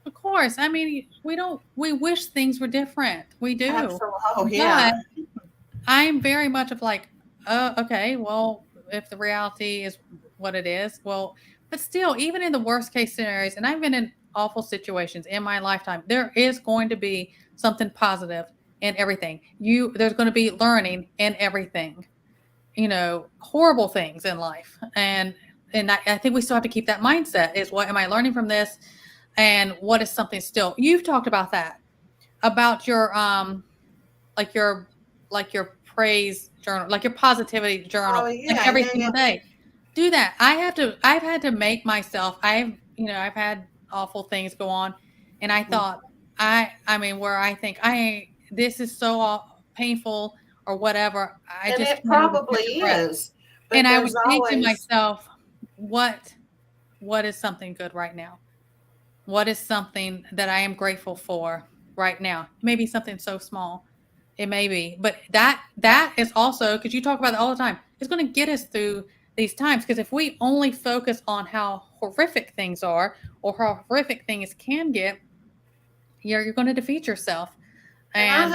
Speaker 1: Of course. I mean, we wish things were different. We do.
Speaker 2: Absolutely. Oh, yeah.
Speaker 1: But I'm very much of like, okay, well, if the reality is what it is, well, but still, even in the worst case scenarios, and I've been in awful situations in my lifetime, there is going to be something positive in everything. There's going to be learning in everything, horrible things in life. And I think we still have to keep that mindset is, what am I learning from this? And what is something still, you've talked about that, about your, like your praise journal, like your positivity journal, like every single day. Do that. I've had to make myself, I've had awful things go on. And I thought, where I think this is so painful or whatever.
Speaker 2: It probably is.
Speaker 1: And I would think to myself, what is something good right now? What is something that I am grateful for right now? Maybe something so small. It may be, but that is also, because you talk about it all the time, it's going to get us through these times. Because if we only focus on how horrific things are or how horrific things can get, you're going to defeat yourself. And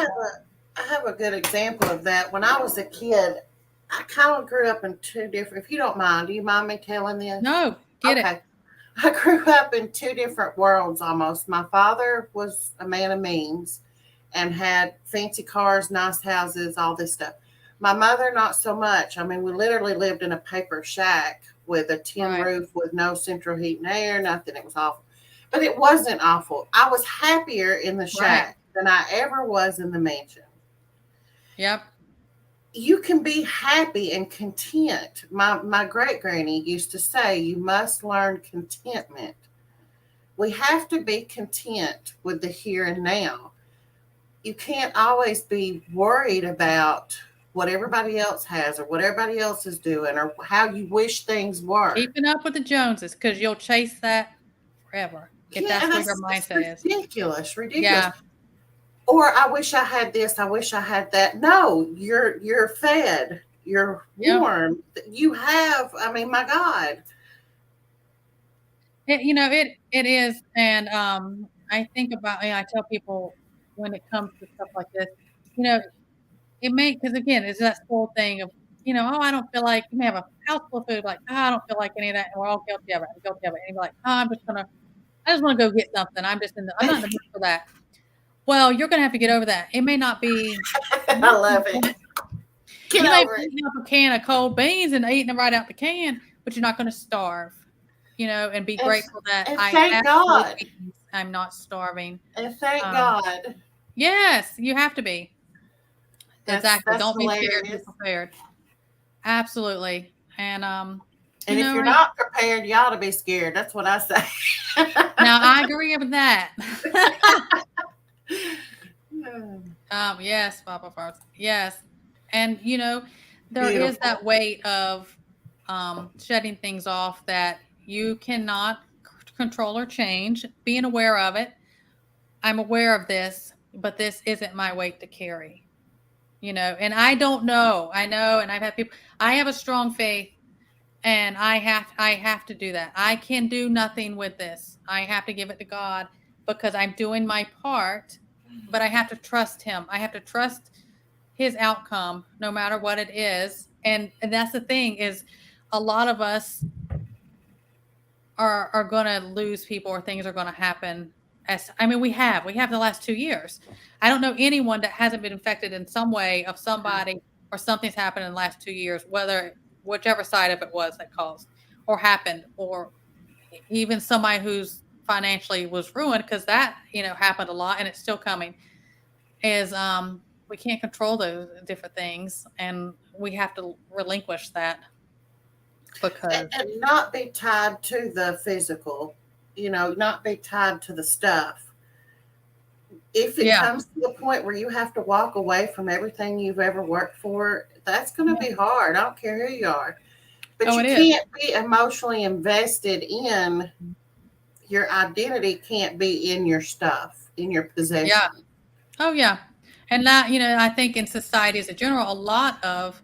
Speaker 2: I have a good example of that. When I was a kid, I kind of grew up in two different, if you don't mind, do you mind me telling this?
Speaker 1: No, get it.
Speaker 2: I grew up in two different worlds almost. My father was a man of means and had fancy cars, nice houses, all this stuff. My mother, not so much. I mean, we literally lived in a paper shack with a tin roof with no central heat and air, nothing. It was awful. But it wasn't awful. I was happier in the shack than I ever was in the mansion.
Speaker 1: Yep.
Speaker 2: You can be happy and content. My great granny used to say, you must learn contentment. We have to be content with the here and now. You can't always be worried about what everybody else has or what everybody else is doing or how you wish things were.
Speaker 1: Keeping up with the Joneses, because you'll chase that forever. If that's what your mindset is.
Speaker 2: Ridiculous.
Speaker 1: Yeah.
Speaker 2: Or I wish I had this. I wish I had that. No, you're fed. You're warm. You have. I mean, my God.
Speaker 1: It is, and I think about. I tell people when it comes to stuff like this, it may, because again, it's that whole thing of I don't feel like, you may have a house full of food, like I don't feel like any of that, and we're all guilty of it. And you're like, I just want to go get something. I'm not in the mood for that. Well, you're going to have to get over that. It may not be.
Speaker 2: I love it.
Speaker 1: You may be up a can of cold beans and eating them right out the can, but you're not going to starve, and be grateful that
Speaker 2: thank God
Speaker 1: I'm not starving.
Speaker 2: And thank God.
Speaker 1: Yes, you have to be. Exactly. Don't be scared. Be prepared. Absolutely. And
Speaker 2: if you're not prepared, you ought to be scared. That's what I say.
Speaker 1: Now I agree with that. Yes, Papa Farms. Yes. And there is that weight of shedding things off that you cannot control or change, being aware of it. I'm aware of this, but this isn't my weight to carry. And I don't know. I know, and I've had people, I have a strong faith, and I have to do that. I can do nothing with this. I have to give it to God because I'm doing my part, but I have to trust him. I have to trust his outcome no matter what it is. And that's the thing, is a lot of us are going to lose people or things are going to happen. We have the last 2 years. I don't know anyone that hasn't been infected in some way of somebody or something's happened in the last 2 years, whichever side of it was that caused or happened, or even somebody who's financially was ruined, because that, happened a lot and it's still coming, is we can't control those different things, and we have to relinquish that because
Speaker 2: and not be tied to the physical, not be tied to the stuff. If it comes to the point where you have to walk away from everything you've ever worked for, that's going to be hard. I don't care who you are. But you can't be emotionally invested in your identity, can't be in your stuff, in your possession.
Speaker 1: Yeah. Oh, yeah. And that, I think in society as a general, a lot of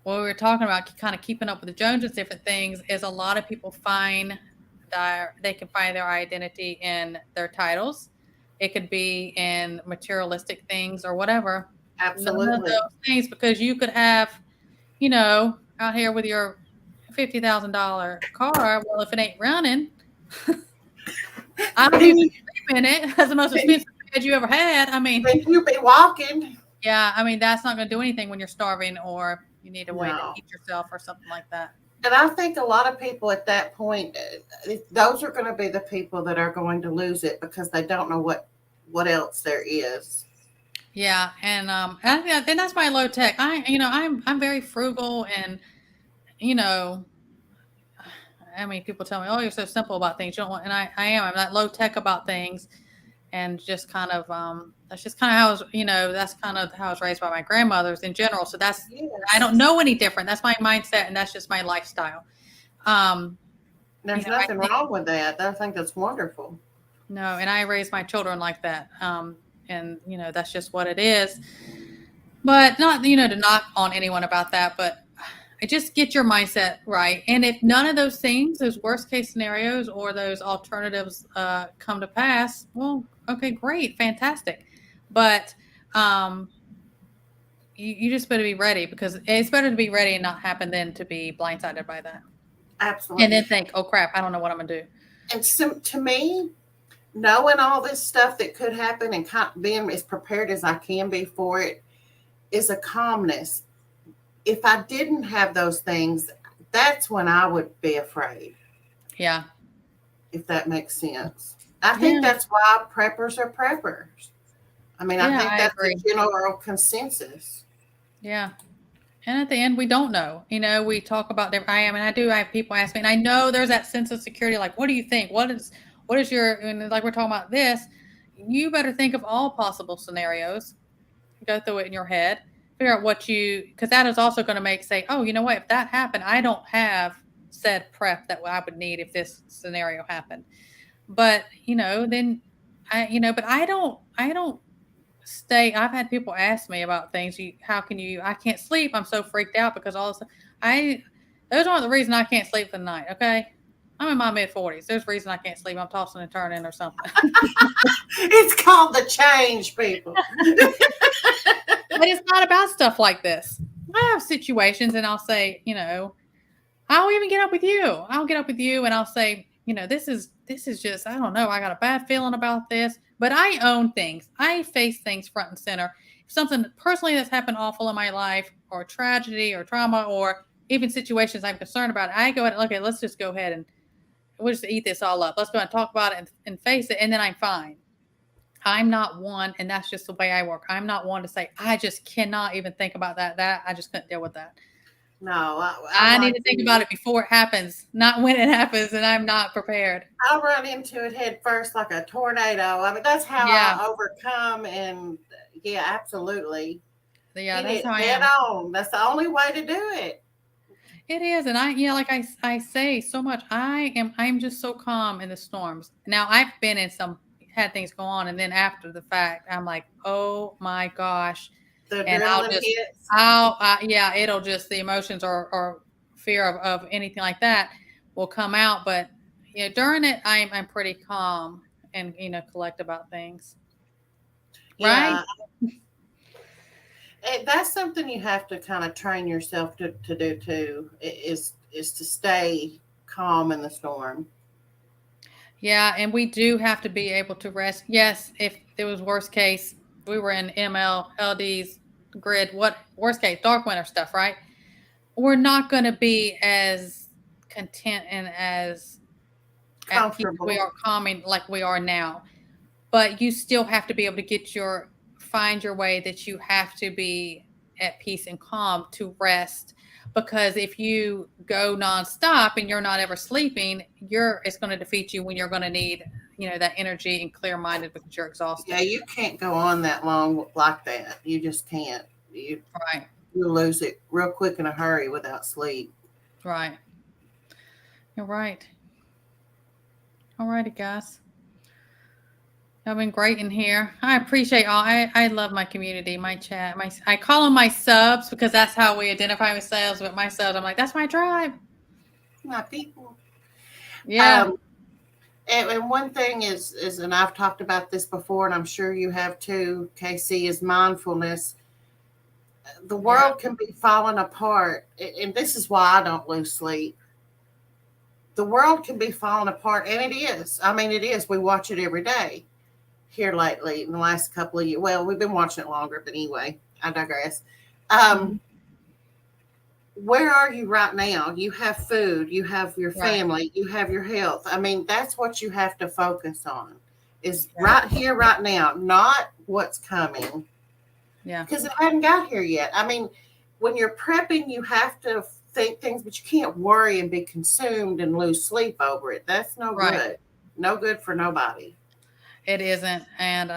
Speaker 1: what we were talking about, kind of keeping up with the Joneses, different things, is a lot of people they can find their identity in their titles. It could be in materialistic things or whatever.
Speaker 2: Absolutely.
Speaker 1: None of those things, because you could have, out here with your $50,000 car. Well, if it ain't running, I don't even sleep in it. That's the most expensive bed you ever had.
Speaker 2: You be walking.
Speaker 1: Yeah, that's not going to do anything when you're starving or you need a way to eat yourself or something like that.
Speaker 2: And I think a lot of people at that point, those are going to be the people that are going to lose it because they don't know what else there is.
Speaker 1: Yeah, and that's my low tech. I'm very frugal, and people tell me, "Oh, you're so simple about things." You don't want, and I am. I'm not low tech about things, and just kind of that's just kind of how I was. That's kind of how I was raised by my grandmothers in general. So that's I don't know any different. That's my mindset, and that's just my lifestyle.
Speaker 2: There's nothing wrong with that. I think that's wonderful.
Speaker 1: No, and I raise my children like that. And that's just what it is. But not, to knock on anyone about that, but I just get your mindset right. And if none of those things, those worst case scenarios or those alternatives come to pass, well, okay, great, fantastic. But you just better be ready, because it's better to be ready and not happen than to be blindsided by that.
Speaker 2: Absolutely.
Speaker 1: And then think, oh crap, I don't know what I'm going to do.
Speaker 2: And so, to me, knowing all this stuff that could happen and being as prepared as I can be for it is a calmness. If I didn't have those things, that's when I would be afraid.
Speaker 1: Yeah.
Speaker 2: If that makes sense. I think that's why preppers are preppers. I think that's the general consensus.
Speaker 1: Yeah. And at the end, we don't know. We talk about I do have people ask me, and I know there's that sense of security. Like, what do you think? What is your, and like we're talking about this, you better think of all possible scenarios, go through it in your head, figure out because that is also going to say, oh, you know what, if that happened, I don't have said prep that I would need if this scenario happened. But, then but I don't stay. I've had people ask me about things. I can't sleep. I'm so freaked out because all of a sudden, those aren't the reason I can't sleep for the night. Okay. I'm in my mid-40s. There's a reason I can't sleep. I'm tossing and turning or something.
Speaker 2: It's called the change, people.
Speaker 1: But it's not about stuff like this. I have situations, and I'll say, I'll even get up with you. I'll get up with you, and I'll say, this is just, I don't know. I got a bad feeling about this. But I own things. I face things front and center. If something personally that's happened awful in my life, or tragedy or trauma, or even situations I'm concerned about, I go ahead and okay, let's just go ahead and we'll just eat this all up. Let's go ahead and talk about it and face it, and then I'm fine. I'm not one, and that's just the way I work. I'm not one to say, I just cannot even think about that. I just couldn't deal with that.
Speaker 2: No,
Speaker 1: I need to think about it before it happens, not when it happens, and I'm not prepared.
Speaker 2: I'll run into it head first like a tornado. That's how I overcome, and absolutely.
Speaker 1: Yeah, that's how I
Speaker 2: am. Head on. That's the only way to do it.
Speaker 1: It is, and like I say so much, I'm just so calm in the storms. Now I've been in had things go on, and then after the fact, I'm like, oh my gosh. And it'll just, the emotions or fear of anything like that will come out. But during it, I'm pretty calm and collect about things. Right?
Speaker 2: That's something you have to kind of train yourself to do too. Is to stay calm in the storm.
Speaker 1: Yeah, and we do have to be able to rest. Yes, if it was worst case, we were in ML, LDs, grid, what worst case, dark winter stuff, right? We're not going to be as content and as at peace we
Speaker 2: Comfortable.
Speaker 1: are calming like we are now. But you still have to be able to find your way that you have to be at peace and calm to rest. Because if you go nonstop and you're not ever sleeping, it's going to defeat you when you're going to need, that energy and clear minded because you're exhausted.
Speaker 2: Yeah, you can't go on that long like that. You just can't.
Speaker 1: Right.
Speaker 2: You lose it real quick in a hurry without sleep.
Speaker 1: Right. You're right. All righty, guys. I've been great in here. I appreciate all. I love my community, my chat. I call them my subs because that's how we identify ourselves. But my subs, I'm like, that's my tribe.
Speaker 2: My people.
Speaker 1: Yeah.
Speaker 2: And one thing is, and I've talked about this before, and I'm sure you have too, Casey, is mindfulness. The world can be falling apart, and this is why I don't lose sleep. The world can be falling apart, and it is. I mean, it is. We watch it every day here lately in the last couple of years. Well, we've been watching it longer, but anyway, I digress. Where are you right now? You have food, you have your family, you have your health. I mean, that's what you have to focus on is right here, right now, not what's coming.
Speaker 1: Yeah.
Speaker 2: Because it hadn't got here yet. I mean, when you're prepping, you have to think things, but you can't worry and be consumed and lose sleep over it. That's no good. No good for nobody.
Speaker 1: It isn't. And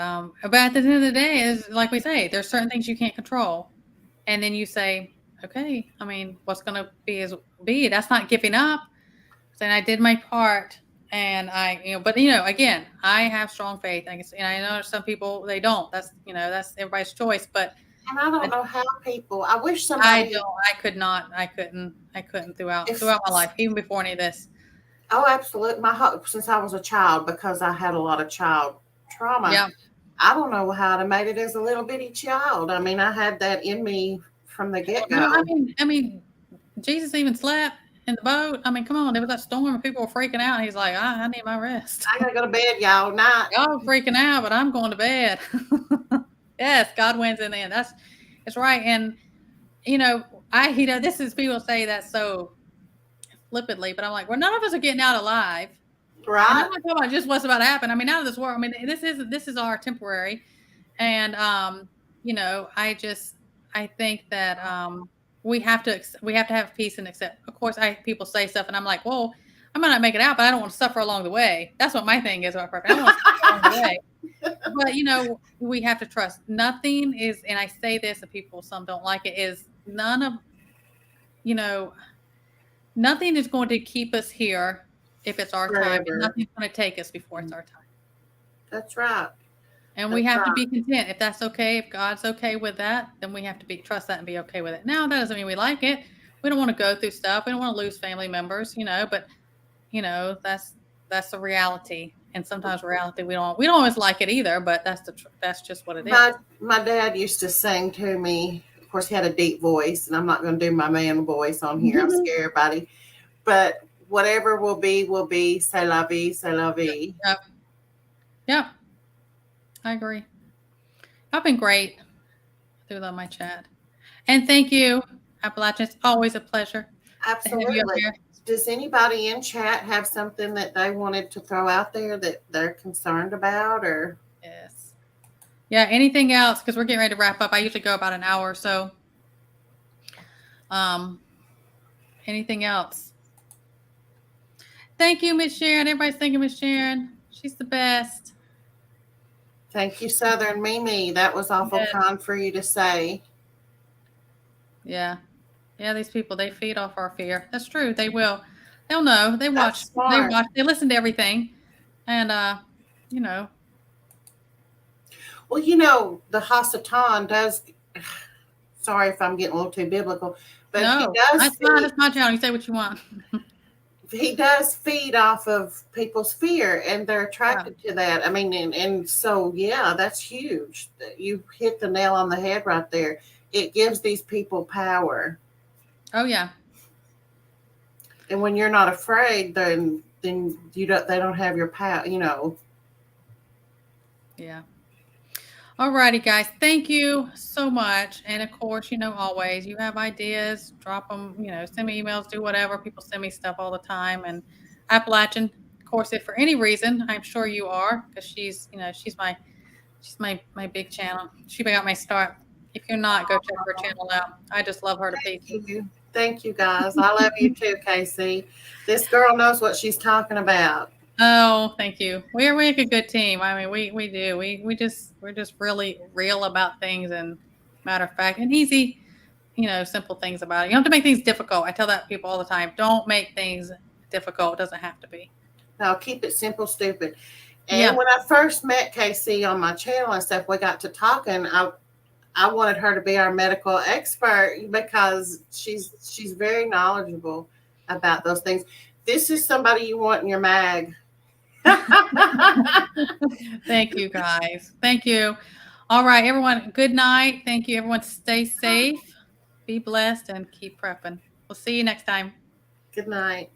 Speaker 1: but at the end of the day, is like we say, there's certain things you can't control. And then you say, okay, I mean, what's going to be is be. That's not giving up. Saying I did my part, and but again, I have strong faith. I guess, and I know some people they don't. That's that's everybody's choice. But
Speaker 2: and I don't know how people. I wish somebody.
Speaker 1: I could not. I couldn't throughout my life, even before any of this.
Speaker 2: Oh, absolutely. Since I was a child, because I had a lot of child trauma.
Speaker 1: Yeah.
Speaker 2: I don't know how to made it as a little bitty child. I mean, I had that in me from the get-go.
Speaker 1: No, I mean, Jesus even slept in the boat. I mean, come on, there was that storm and people were freaking out. He's like, I need my rest.
Speaker 2: I gotta go to bed, y'all. Night.
Speaker 1: Y'all freaking out, but I'm going to bed. Yes, God wins in the end. It's right. And this is people say that so flippantly, but I'm like, well, none of us are getting out alive.
Speaker 2: Right.
Speaker 1: I'm not talking about just what's about to happen. I mean, out of this world. I mean, this is our temporary. And I think that we have to have peace and accept. Of course, people say stuff, and I'm like, well, I might not make it out, but I don't want to suffer along the way. That's what my thing is. I don't want to suffer along the way. But we have to trust. Nothing is, and I say this, and some don't like it. Is nothing is going to keep us here if it's our time, and nothing's going to take us before it's our time.
Speaker 2: That's right.
Speaker 1: And we have to be content. If that's okay, if God's okay with that, then we have to trust that and be okay with it. Now, that doesn't mean we like it. We don't want to go through stuff. We don't want to lose family members, but that's the reality. And sometimes reality, we don't always like it either, but that's just what it is.
Speaker 2: My dad used to sing to me. Of course, he had a deep voice, and I'm not going to do my man voice on here. I'm scared everybody. But whatever will be, c'est la vie, c'est la vie.
Speaker 1: Yep. I agree. I've been great. I do love my chat. And thank you, Appalachian. It's always a pleasure.
Speaker 2: Absolutely. Does anybody in chat have something that they wanted to throw out there that they're concerned about? Or
Speaker 1: yes. Yeah, anything else? Because we're getting ready to wrap up. I usually go about an hour or so. Anything else? Thank you, Miss Sharon. Everybody's thanking Miss Sharon. She's the best.
Speaker 2: Thank you, Southern Mimi. That was awful kind for you to say.
Speaker 1: Yeah. Yeah, these people, they feed off our fear. That's true. They will. They'll know. They watch. They listen to everything. And,
Speaker 2: Well, the Hasatan does. Sorry if I'm getting a little too biblical. But
Speaker 1: no, that's my channel. You say what you want.
Speaker 2: He does feed off of people's fear, and they're attracted to that. I mean, and so, yeah, that's huge. You hit the nail on the head right there. It gives these people power.
Speaker 1: Oh, yeah.
Speaker 2: And when you're not afraid, then then they don't have your power, you know.
Speaker 1: Yeah. All righty, guys. Thank you so much. And of course, always you have ideas, drop them, send me emails, do whatever. People send me stuff all the time. And Appalachian, of course, if for any reason, I'm sure you are, because she's my big channel. She got my start. If you're not, go check her channel out. I just love her to pieces.
Speaker 2: Thank you, guys. I love you too, Casey. This girl knows what she's talking about.
Speaker 1: Oh, thank you. We make a good team. I mean, we do. We're just really real about things and matter of fact and easy, simple things about it. You don't have to make things difficult. I tell that to people all the time. Don't make things difficult. It doesn't have to be.
Speaker 2: No, keep it simple, stupid. And when I first met Casey on my channel and stuff, we got to talking. I wanted her to be our medical expert because she's very knowledgeable about those things. This is somebody you want in your mag.
Speaker 1: Thank you, guys. Thank you. All right, everyone. Good night. Thank you, everyone. Stay safe, be blessed, and keep prepping. We'll see you next time.
Speaker 2: Good night.